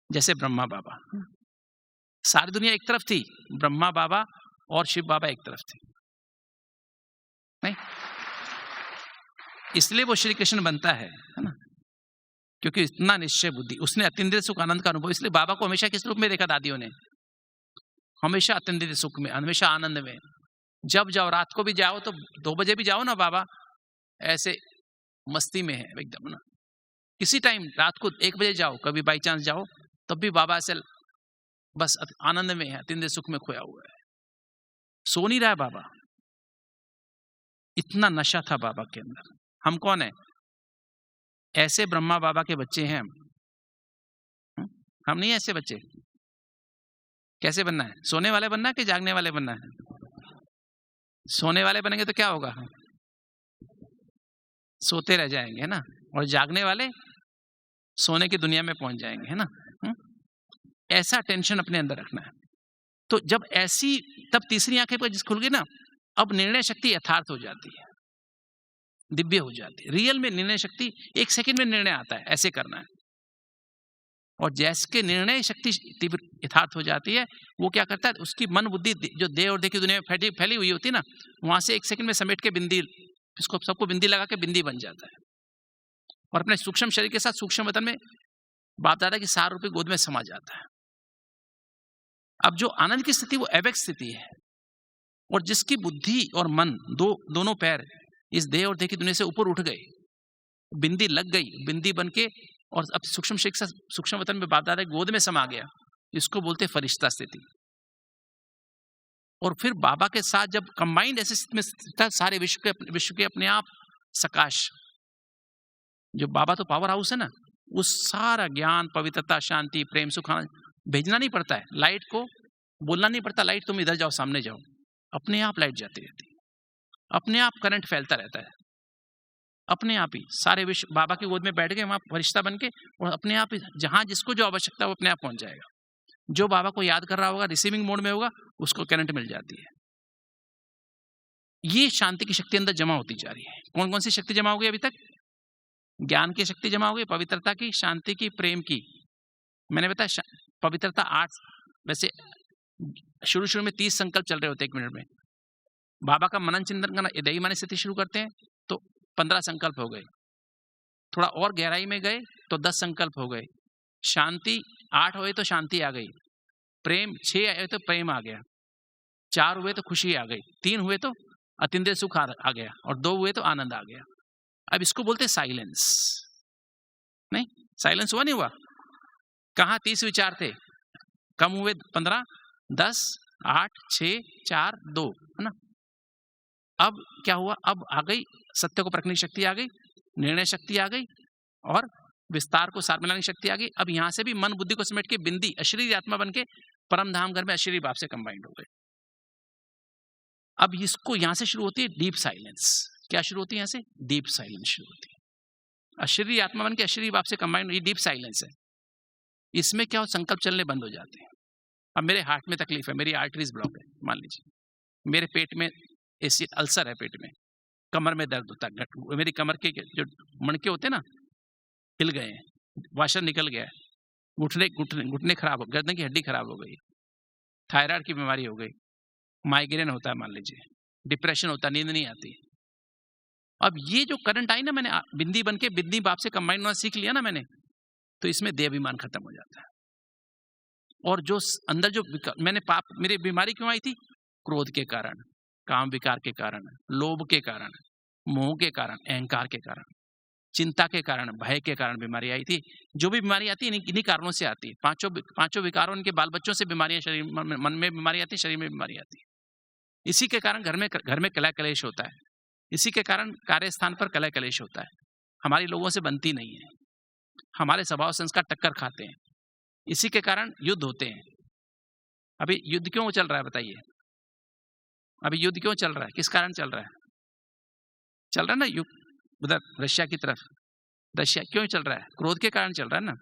जैसे ब्रह्मा बाबा, सारी दुनिया एक तरफ थी, ब्रह्मा बाबा और शिव बाबा एक तरफ थे, नहीं, इसलिए वो श्री कृष्ण बनता है ना, क्योंकि इतना निश्चय बुद्धि, उसने अत्यंत सुख आनंद का अनुभव। इसलिए बाबा को हमेशा किस रूप में देखा दादियों ने? हमेशा अत्यंत सुख में, हमेशा आनंद में। जब जाओ, रात को भी जाओ तो 2 बजे भी जाओ ना, बाबा ऐसे मस्ती में है एकदम ना। किसी टाइम रात को 1 बजे जाओ, कभी बाई चांस जाओ, तब भी बाबा ऐसे बस आनंद में है, अत्यंत सुख में खोया हुआ है, सो नहीं रहा है बाबा। इतना नशा था बाबा के अंदर। हम कौन है? ऐसे ब्रह्मा बाबा के बच्चे हैं हम नहीं ऐसे बच्चे। कैसे बनना है? सोने वाले बनना है कि जागने वाले बनना है? सोने वाले बनेंगे तो क्या होगा? सोते रह जाएंगे, है ना। और जागने वाले सोने की दुनिया में पहुंच जाएंगे, है ना। ऐसा टेंशन अपने अंदर रखना है। तो जब ऐसी, तब तीसरी आंखें पर जिस खुल गई ना, अब निर्णय शक्ति यथार्थ हो जाती है, दिव्य हो जाती है। रियल में निर्णय शक्ति 1 सेकंड में निर्णय आता है, ऐसे करना है। और जैसे निर्णय शक्ति तीव्र यथार्थ हो जाती है, वो क्या करता है, उसकी मन बुद्धि जो देह और देह की दुनिया में फैली हुई होती है ना, वहां से 1 सेकंड में समेट के बिंदी, इसको सबको बिंदी लगा के बिंदी बन जाता है। और अपने सूक्ष्म शरीर के साथ सूक्ष्म वतन में बाप दादा की सार रूपी गोद में समा जाता है। अब जो आनंद की स्थिति, वो एवेक्स स्थिति है। और जिसकी बुद्धि और मन दोनों पैर इस देह और देह की दुनिया से ऊपर उठ गए, बिंदी लग गई, बिंदी बन के और अब सूक्ष्म शरीर के साथ सूक्ष्म वतन में बाप दादा की गोद में समा गया, इसको बोलते फरिश्ता स्थिति। और फिर बाबा के साथ जब कंबाइंड ऐसे स्थिति में स्थित है, सारे विश्व के अपने आप सकाश, जो बाबा तो पावर हाउस है ना, उस सारा ज्ञान, पवित्रता, शांति, प्रेम, सुख भेजना नहीं पड़ता है। लाइट को बोलना नहीं पड़ता, लाइट तुम इधर जाओ, सामने जाओ, अपने आप लाइट जाती रहती है, अपने आप करंट फैलता रहता है, अपने आप ही सारे विश्व बाबा की गोद में बैठ गए, वहां फरिश्ता बन के, और अपने आप ही जहां जिसको जो आवश्यकता है वो अपने आप पहुंच जाएगा। जो बाबा को याद कर रहा होगा, रिसीविंग मोड में होगा, उसको करंट मिल जाती है। ये शांति की शक्ति अंदर जमा होती जा रही है। कौन कौन सी शक्ति जमा हो गई अभी तक? ज्ञान की शक्ति जमा हो गई, पवित्रता की, शांति की, प्रेम की। मैंने बताया पवित्रता 8, वैसे शुरू में 30 संकल्प चल रहे होते 1 मिनट में। बाबा का मनन चिंतन करना, दही माने स्थिति शुरू करते हैं तो 15 संकल्प हो गए, थोड़ा और गहराई में गए तो 10 संकल्प हो गए, शांति 8 हुए तो शांति आ गई, प्रेम 6 आए तो प्रेम आ गया, 4 हुए तो खुशी आ गई, 3 हुए तो अतिंद्रिय सुख आ गया, और 2 हुए तो आनंद आ गया। अब इसको बोलते साइलेंस। नहीं, साइलेंस हुआ नहीं हुआ? कहाँ 30 विचार थे, कम हुए 15, 10, 8, 6, 4, 2, है ना। अब क्या हुआ, अब आ गई सत्य को परखने की शक्ति आ गई, निर्णय शक्ति आ गई और विस्तार को सार मिलाने की शक्ति आ गई। अब यहां से भी मन बुद्धि को समेट के बिंदी अशरीरी आत्मा बन के परम धाम घर में अशरीरी भाव से कंबाइंड हो गए। अब इसको यहां से शुरू होती है डीप साइलेंस। क्या शुरू होती है? यहां से डीप साइलेंस शुरू होती है। अशरीरी आत्मा बन के अशरीरी भाव से कंबाइंड, ये डीप साइलेंस है। इसमें क्या हो, संकल्प चलने बंद हो जाते हैं। अब मेरे हार्ट में तकलीफ है, मेरी आर्टरीज ब्लॉक है, मान लीजिए मेरे पेट में एसिड अल्सर है, पेट में, कमर में दर्द होता है, मेरी कमर के जो मणके होते हैं ना हिल गए हैं, वाशर निकल गया है, घुटने खराब हो, गर्दन की हड्डी खराब हो गई, थायराइड की बीमारी हो गई, माइग्रेन होता है मान लीजिए, डिप्रेशन होता है, नींद नहीं आती। अब ये जो करंट आई ना, मैंने बिंदी बन के बिंदी बाप से कंबाइंड होना सीख लिया ना मैंने, तो इसमें देहाभिमान खत्म हो जाता है। और जो अंदर जो मैंने पाप, मेरी बीमारी क्यों आई थी? क्रोध के कारण, काम विकार के कारण, लोभ के कारण, मोह के कारण, अहंकार के कारण, चिंता के कारण, भय के कारण बीमारी आई थी। जो भी बीमारी आती है इन्हीं कारणों से आती है। पांचों विकारों, इनके बाल बच्चों से बीमारियां, शरीर मन में बीमारी आती है, शरीर में बीमारी आती है। इसी के कारण घर में कलह कलेश होता है, इसी के कारण कार्यस्थान पर कलह कलेश होता है, हमारी लोगों से बनती नहीं है, हमारे स्वभाव संस्कार टक्कर खाते हैं, इसी के कारण युद्ध होते हैं। अभी युद्ध क्यों चल रहा है बताइए? अभी युद्ध क्यों चल रहा है? किस कारण चल रहा है? चल रहा है ना युद्ध उधर रशिया की तरफ। रशिया क्यों चल रहा है? क्रोध के कारण चल रहा है ना,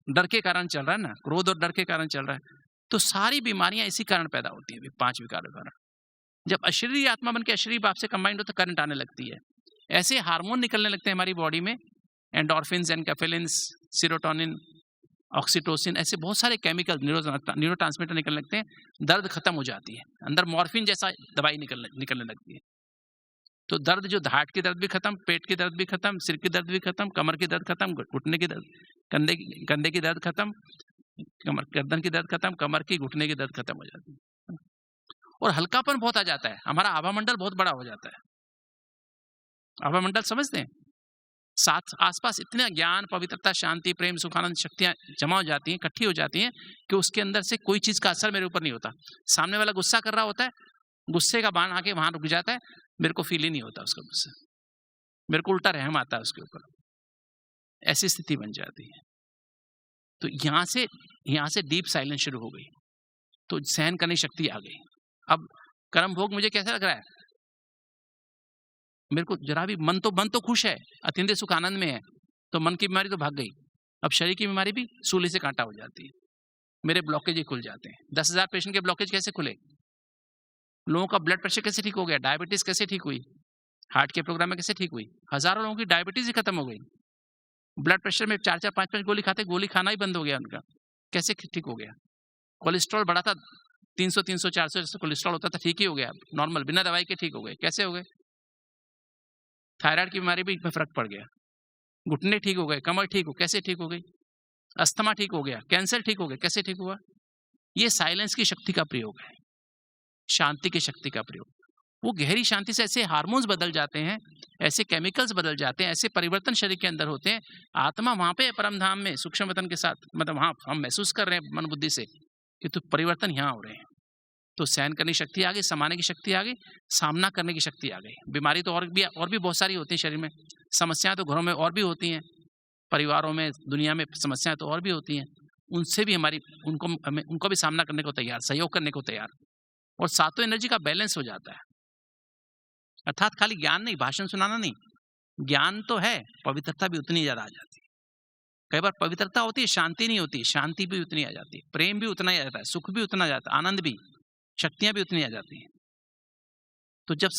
डर के कारण चल रहा है ना, क्रोध और डर के कारण चल रहा है। तो सारी बीमारियां इसी कारण पैदा होती है, 5 विकारों के कारण। जब अशरीरी आत्मा बन के अशरीरी भाव से कंबाइंड हो तो करंट आने लगती है, ऐसे हार्मोन निकलने लगते हैं हमारी बॉडी में, एंडोर्फिन्स, एनकेफेलिन्स, सीरोटोनिन, ऑक्सीटोसिन, ऐसे बहुत सारे केमिकल, न्यूरोट्रांसमीटर निकलने लगते हैं, दर्द खत्म हो जाती है, अंदर मॉर्फिन जैसा दवाई निकलने लगती है। तो दर्द, जो हार्ट की दर्द भी खत्म, पेट की दर्द भी खत्म, सिर की दर्द भी खत्म, कमर की दर्द खत्म, घुटने की दर्द, कंधे की दर्द खत्म, गर्दन की दर्द खत्म, कमर की, घुटने की दर्द खत्म हो जाती है। और हल्कापन बहुत आ जाता है, हमारा आभा मंडल बहुत बड़ा हो जाता है। आभा मंडल समझते हैं? साथ आसपास इतने ज्ञान, पवित्रता, शांति, प्रेम, सुखानंद शक्तियां जमा हो जाती हैं, इकट्ठी हो जाती हैं कि उसके अंदर से कोई चीज का असर मेरे ऊपर नहीं होता। सामने वाला गुस्सा कर रहा होता है, गुस्से का बाण आके वहां रुक जाता है, मेरे को फील ही नहीं होता उसका गुस्सा, मेरे को उल्टा रहम आता है उसके ऊपर, ऐसी स्थिति बन जाती है। तो यहां से डीप साइलेंस शुरू हो गई, तो सहन करने की शक्ति आ गई। अब कर्म भोग मुझे कैसा लग रहा है? मेरे को जरा भी मन तो खुश है, अतिंद्रिय सुख आनंद में है, तो मन की बीमारी तो भाग गई। अब शरीर की बीमारी भी सूली से कांटा हो जाती है, मेरे ब्लॉकेज ही खुल जाते हैं। 10,000 पेशेंट के ब्लॉकेज कैसे खुले? लोगों का ब्लड प्रेशर कैसे ठीक हो गया? डायबिटीज कैसे ठीक हुई? हार्ट के प्रोग्राम में कैसे ठीक हुई? हजारों लोगों की डायबिटीज ही खत्म हो गई। ब्लड प्रेशर में 4-4, 5-5 गोली खाते, गोली खाना ही बंद हो गया उनका, कैसे ठीक हो गया? कोलेस्ट्रॉल बढ़ा था 300, 400 कोलेस्ट्रॉल होता था, ठीक ही हो गया, नॉर्मल, बिना दवाई के ठीक हो गए। कैसे हो गए? थायराइड की बीमारी भी फर्क पड़ गया, घुटने ठीक हो गए, कमर ठीक हो, कैसे ठीक हो गई? अस्थमा ठीक हो गया, कैंसर ठीक हो गया, कैसे ठीक हुआ? ये साइलेंस की शक्ति का प्रयोग है, शांति की शक्ति का प्रयोग। वो गहरी शांति से ऐसे हार्मोन्स बदल जाते हैं, ऐसे केमिकल्स बदल जाते हैं, ऐसे परिवर्तन शरीर के अंदर होते हैं। आत्मा वहां पे परम धाम में सूक्ष्म वतन के साथ, मतलब वहां हम महसूस कर रहे हैं मन बुद्धि से कि तो परिवर्तन यहाँ हो रहे हैं। तो सहन करने की शक्ति आ गई, समाने की शक्ति आ गई, सामना करने की शक्ति आ गई। बीमारी तो और भी बहुत सारी होती है शरीर में, समस्याएं तो घरों में और भी होती हैं, परिवारों में, दुनिया में समस्याएं तो और भी होती हैं। उनसे भी उनको भी सामना करने को तैयार, सहयोग करने को तैयार, और सातों एनर्जी का बैलेंस हो जाता है। अर्थात खाली ज्ञान नहीं, भाषण सुनाना नहीं, ज्ञान तो है, पवित्रता भी उतनी ज्यादा आ जाती है। कई बार पवित्रता होती है, शांति नहीं होती, शांति भी उतनी आ जाती है, प्रेम भी उतना ही आ जाता है, सुख भी उतना आ जाता है, आनंद भी, शक्तियां भी उतनी आ जाती हैं। तो जब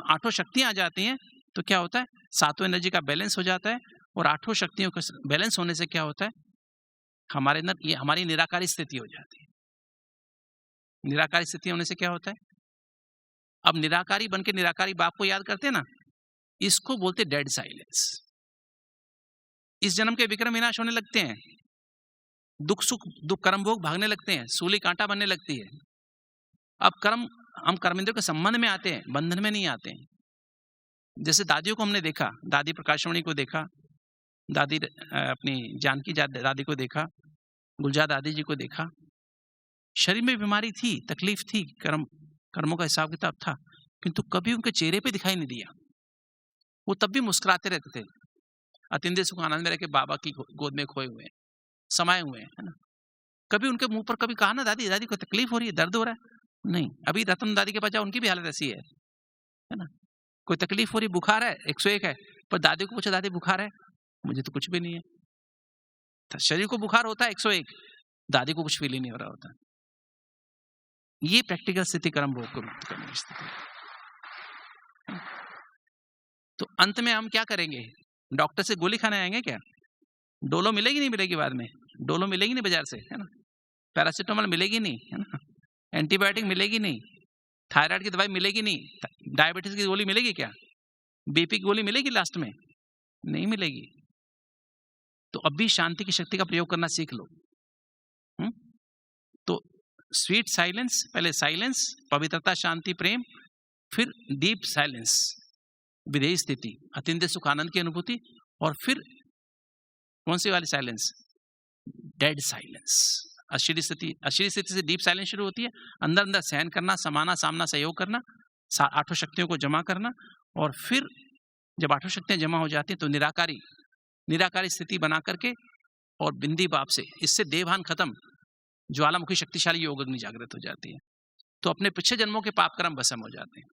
8 शक्तियां आ जाती हैं तो क्या होता है? 7 एनर्जी का बैलेंस हो जाता है, और 8 शक्तियों का बैलेंस होने से क्या होता है? हमारे अंदर ये हमारी निराकारी स्थिति हो जाती है। निराकारी स्थिति होने से क्या होता है? अब निराकारी बन के निराकारी बाप को याद करते हैं ना, इसको बोलते डेड साइलेंस। इस जन्म के विक्रम विनाश होने लगते हैं, दुख कर्म भोग भागने लगते हैं, सूली कांटा बनने लगती है। अब हम कर्मेंद्र के संबंध में आते हैं, बंधन में नहीं आते हैं। जैसे दादियों को हमने देखा, दादी प्रकाशमणि को देखा, दादी अपनी जानकी दादी को देखा, गुलजार दादी जी को देखा, शरीर में बीमारी थी, तकलीफ थी, कर्मों का हिसाब किताब था, किंतु कभी उनके चेहरे पे दिखाई नहीं दिया। वो तब भी मुस्कुराते रहते थे। अतिंद्रिय सुख आनंद में रह के बाबा की गोद में खोए हुए हैं, समाये हुए हैं, है ना? कभी उनके मुंह पर कभी कहा ना, दादी दादी को तकलीफ हो रही है, दर्द हो रहा है? नहीं। अभी रतन दादी के पास जाओ, उनकी भी हालत ऐसी है ना? कोई तकलीफ हो रही, बुखार है, 101 है, पर दादी को पूछो, दादी बुखार है? मुझे तो कुछ भी नहीं है। तो शरीर को बुखार होता है 101, दादी को कुछ फील ही नहीं हो रहा होता। ये प्रैक्टिकल स्थिति कर्म भोग को मुक्त करने की स्थिति है। तो अंत में हम क्या करेंगे? डॉक्टर से गोली खाने आएंगे क्या? डोलो मिलेगी नहीं मिलेगी बाद में? डोलो मिलेगी नहीं बाजार से, है ना? पैरासिटामोल मिलेगी नहीं, है ना? एंटीबायोटिक मिलेगी नहीं, थायराइड की दवाई मिलेगी नहीं, डायबिटीज की गोली मिलेगी क्या? बीपी की गोली मिलेगी लास्ट में? नहीं मिलेगी। तो अभी शांति की शक्ति का प्रयोग करना सीख लो। तो स्वीट साइलेंस, पहले साइलेंस, पवित्रता, शांति, प्रेम, फिर डीप साइलेंस, विधेय स्थिति, अतिंद्रिय सुख आनंद की अनुभूति, और फिर कौन सी वाली साइलेंस? Dead silence. अशीरी स्थिति से डीप साइलेंस शुरू होती है। अंदर अंदर सहन करना, समाना, सामना, सहयोग करना, आठों शक्तियों को जमा करना, और फिर जब आठों शक्तियां जमा हो जाती हैं तो निराकारी स्थिति बना करके और बिंदी बाप से, इससे देवभान खत्म, ज्वालामुखी शक्तिशाली योग अग्नि जागृत हो जाती है। तो अपने पिछले जन्मों के पाप कर्म भस्म हो जाते हैं।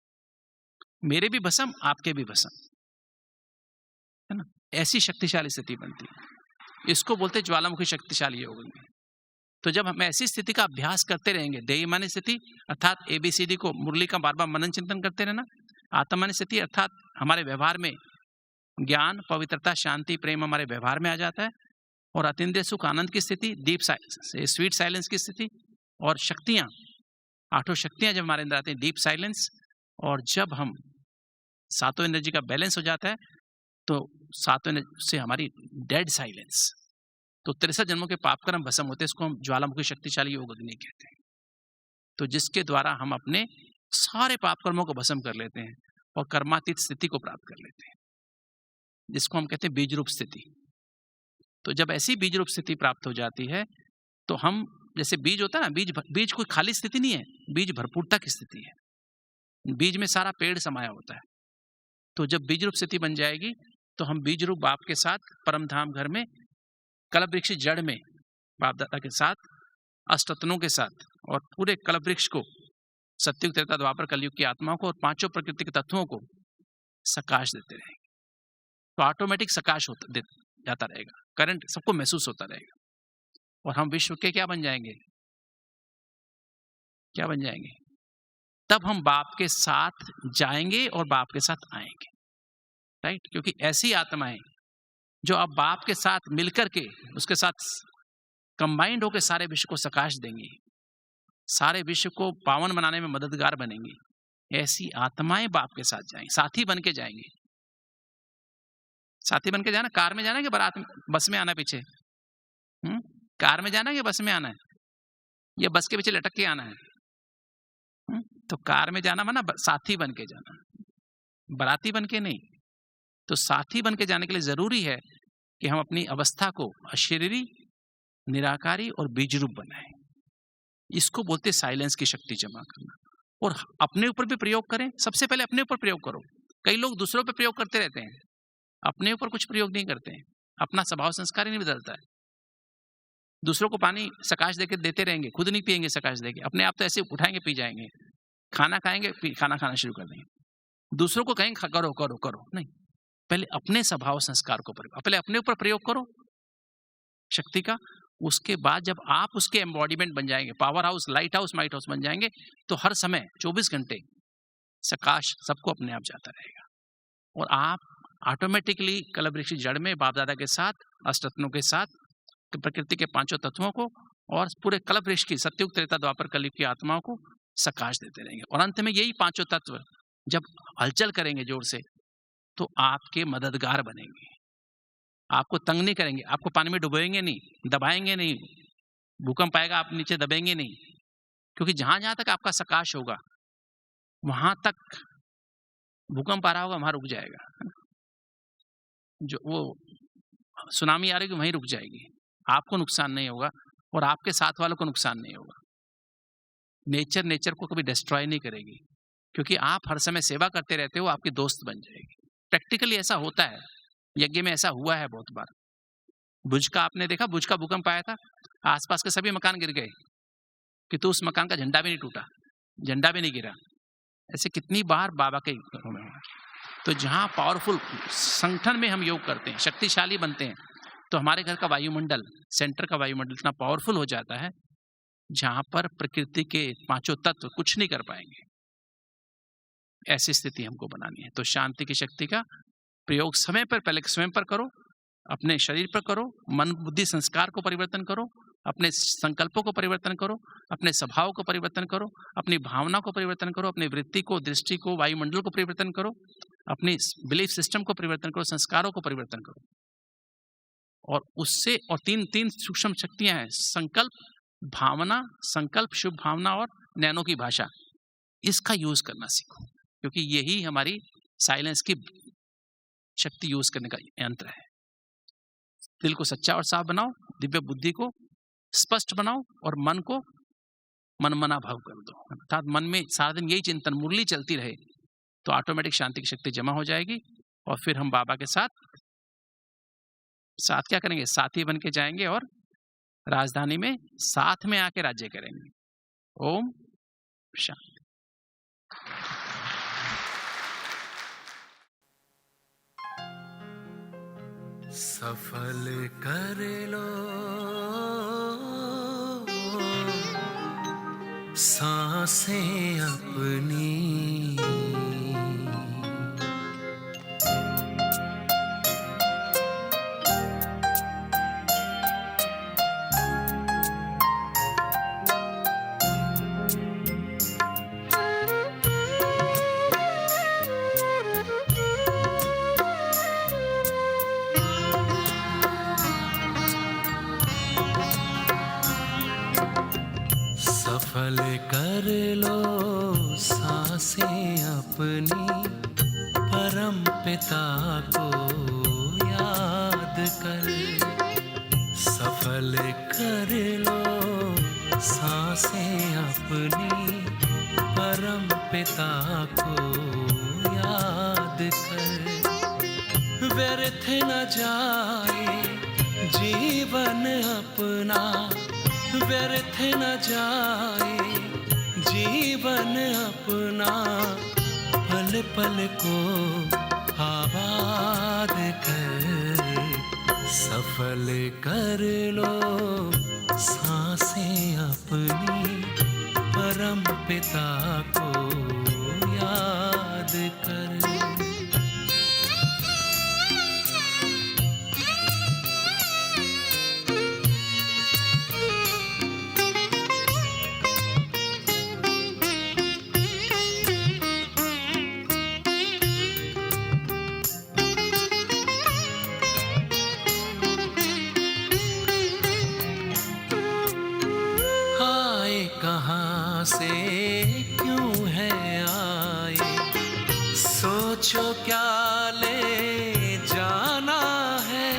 मेरे भी भस्म, आपके भी भस्म, है ना? ऐसी शक्तिशाली स्थिति बनती है। इसको बोलते हैं ज्वालामुखी शक्तिशाली योग अग्नि। तो जब हम ऐसी स्थिति का अभ्यास करते रहेंगे, देयमानी स्थिति अर्थात ABCD को मुरली का बार बार मनन चिंतन करते रहना, आत्मानी स्थिति अर्थात हमारे व्यवहार में ज्ञान, पवित्रता, शांति, प्रेम हमारे व्यवहार में आ जाता है, और अतीन्द्रिय सुख आनंद की स्थिति, डीप स्वीट साइलेंस की स्थिति, और शक्तियां, आठों शक्तियां जब हमारे अंदर आती हैं, डीप साइलेंस, और जब हम सातों एनर्जी का बैलेंस हो जाता है तो सातों एनर्जी से हमारी डेड साइलेंस, तो 63 जन्मों के पाप कर्म भस्म होते हैं। इसको हम ज्वालामुखी शक्तिशाली योग अग्नि कहते हैं। तो जिसके द्वारा हम अपने सारे पाप कर्मों को भस्म कर लेते हैं और कर्मातीत स्थिति को प्राप्त कर लेते हैं, जिसको हम कहते हैं बीज रूप स्थिति। तो जब ऐसी बीज रूप स्थिति प्राप्त हो जाती है तो हम, जैसे बीज होता है ना, बीज कोई खाली स्थिति नहीं है, बीज भरपूरता की स्थिति है। बीज में सारा पेड़ समाया होता है। तो जब बीज रूप स्थिति बन जाएगी तो हम बीज रूप बाप के साथ परम धाम घर में, कल्प वृक्ष जड़ में बाप दादा के साथ, अष्टतनों के साथ, और पूरे कल्प वृक्ष को, सतयुग, त्रेता, द्वापर, कलयुग की आत्माओं को और पांचों प्रकृति के तत्वों को सकाश देते रहेंगे। तो ऑटोमेटिक सकाश होता जाता रहेगा, करंट सबको महसूस होता रहेगा, और हम विश्व के क्या बन जाएंगे? क्या बन जाएंगे? तब हम बाप के साथ जाएंगे और बाप के साथ आएंगे, राइट? क्योंकि ऐसी आत्माएं जो अब बाप के साथ मिलकर के, उसके साथ कंबाइंड होकर सारे विश्व को सकाश देंगी, सारे विश्व को पावन बनाने में मददगार बनेंगी, ऐसी आत्माएं बाप के साथ जाएंगी, साथी बन के जाएंगी। साथी बन के जाना, कार में जाना है कि बारात में, बस में आना पीछे? कार में जाना है कि बस में आना है, या बस के पीछे लटक के आना है? तो कार में जाना माना साथी बन के जाना, बराती बन के नहीं। तो साथी बन के जाने के लिए जरूरी है कि हम अपनी अवस्था को अशरीरी, निराकारी और बीज रूप बनाएं। इसको बोलते साइलेंस की शक्ति जमा करना, और अपने ऊपर भी प्रयोग करें। सबसे पहले अपने ऊपर प्रयोग करो। कई लोग दूसरों पर प्रयोग करते रहते हैं, अपने ऊपर कुछ प्रयोग नहीं करते हैं। अपना स्वभाव संस्कार ही नहीं बदलता है। दूसरों को पानी सकाश देके देते रहेंगे, खुद नहीं पिएंगे सकाश देके, अपने आप तो ऐसे उठाएंगे पी जाएंगे। खाना खाएंगे, खाना खाना शुरू कर देंगे। दूसरों को कहेंगे करो करो करो, नहीं, पहले अपने स्वभाव संस्कार को पहले अपने ऊपर प्रयोग करो शक्ति का। उसके बाद जब आप उसके एम्बॉडीमेंट बन जाएंगे, power house, light house, might house बन जाएंगे, तो हर समय 24 घंटे सकाश सबको अपने आप जाता रहेगा, और आप ऑटोमेटिकली कल्प वृक्ष जड़ में बाप दादा के साथ, अष्टरत्नों के साथ, प्रकृति के पांचों तत्वों को और पूरे कल्प वृक्ष की, सतयुग, त्रेता, द्वापर, कलयुग की आत्माओं को सकाश देते रहेंगे। और अंत में यही पांचों तत्व जब हलचल करेंगे जोर से, तो आपके मददगार बनेंगे। आपको तंग नहीं करेंगे, आपको पानी में डुबोएंगे नहीं, दबाएंगे नहीं, भूकंप आएगा आप नीचे दबेंगे नहीं, क्योंकि जहां जहां तक आपका सकाश होगा वहां तक भूकंप आ रहा होगा, वहां रुक जाएगा। जो वो सुनामी आ रही है वहीं रुक जाएगी, आपको नुकसान नहीं होगा और आपके साथ वालों को नुकसान नहीं होगा। नेचर को कभी डिस्ट्रॉय नहीं करेगी। क्योंकि आप हर समय सेवा करते रहते हो, आपकी दोस्त बन जाएगी। प्रैक्टिकली ऐसा होता है, यज्ञ में ऐसा हुआ है बहुत बार। भुज का आपने देखा, भुज का भूकंप आया था, आसपास के सभी मकान गिर गए, किंतु उस मकान का झंडा भी नहीं टूटा, झंडा भी नहीं गिरा। ऐसे कितनी बार बाबा के घरों में हुआ। तो जहाँ पावरफुल संगठन में हम योग करते हैं, शक्तिशाली बनते हैं, तो हमारे घर का वायुमंडल, सेंटर का वायुमंडल इतना पावरफुल हो जाता है जहां पर प्रकृति के पांचों तत्व कुछ नहीं कर पाएंगे। ऐसी स्थिति हमको बनानी है। तो शांति की शक्ति का प्रयोग समय पर पहले स्वयं पर करो, अपने शरीर पर करो, मन बुद्धि संस्कार को परिवर्तन करो, अपने संकल्पों को परिवर्तन करो, अपने स्वभाव को परिवर्तन करो, अपनी भावना को परिवर्तन करो, अपनी वृत्ति को, दृष्टि को, वायुमंडल को परिवर्तन करो, अपनी बिलीफ सिस्टम को परिवर्तन करो, संस्कारों को परिवर्तन करो। और उससे और तीन सूक्ष्म शक्तियां हैं, संकल्प, भावना, संकल्प, शुभ भावना और नैनो की भाषा। इसका यूज करना सीखो, क्योंकि यही हमारी साइलेंस की शक्ति यूज करने का यंत्र है। दिल को सच्चा और साफ बनाओ, दिव्य बुद्धि को स्पष्ट बनाओ और मन को मनमना भाव कर दो। अर्थात मन में सारा दिन यही चिंतन, मुरली चलती रहे, तो ऑटोमेटिक शांति की शक्ति जमा हो जाएगी। और फिर हम बाबा के साथ क्या करेंगे, साथी बन के जाएंगे और राजधानी में साथ में आके राज्य करेंगे। ओम शांति। सफल कर लो सांसें अपनी, सफल कर लो सांसें अपनी, परम पिता को याद कर। सफल कर लो सांसें अपनी, परम पिता को याद कर। व्यर्थ न जाए जीवन अपना, व्यर्थ न जाए जीवन अपना, पल पल को आबाद कर। सफल कर लो सांसें अपनी, परम पिता को याद कर। कहाँ से क्यों है आए, सोचो क्या ले जाना है।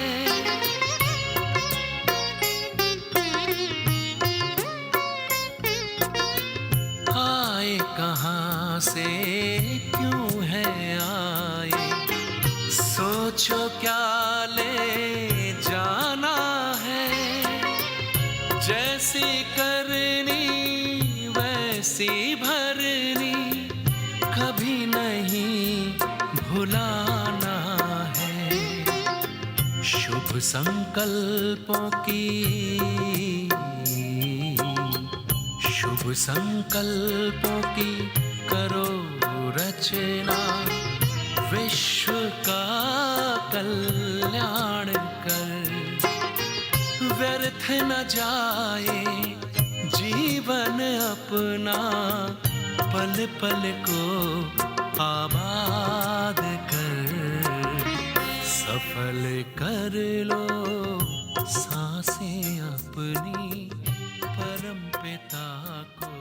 आए कहाँ से क्यों है आए, सोचो क्या ले जाना है। जैसी करनी वैसी भरनी, कभी नहीं भुलाना है। शुभ संकल्पों की, शुभ संकल्पों की करो रचना, विश्व का कल्याण कर। व्यर्थ न जाए जीवन अपना, पल पल को आबाद कर। सफल कर लो सांसें अपनी, परम पिता को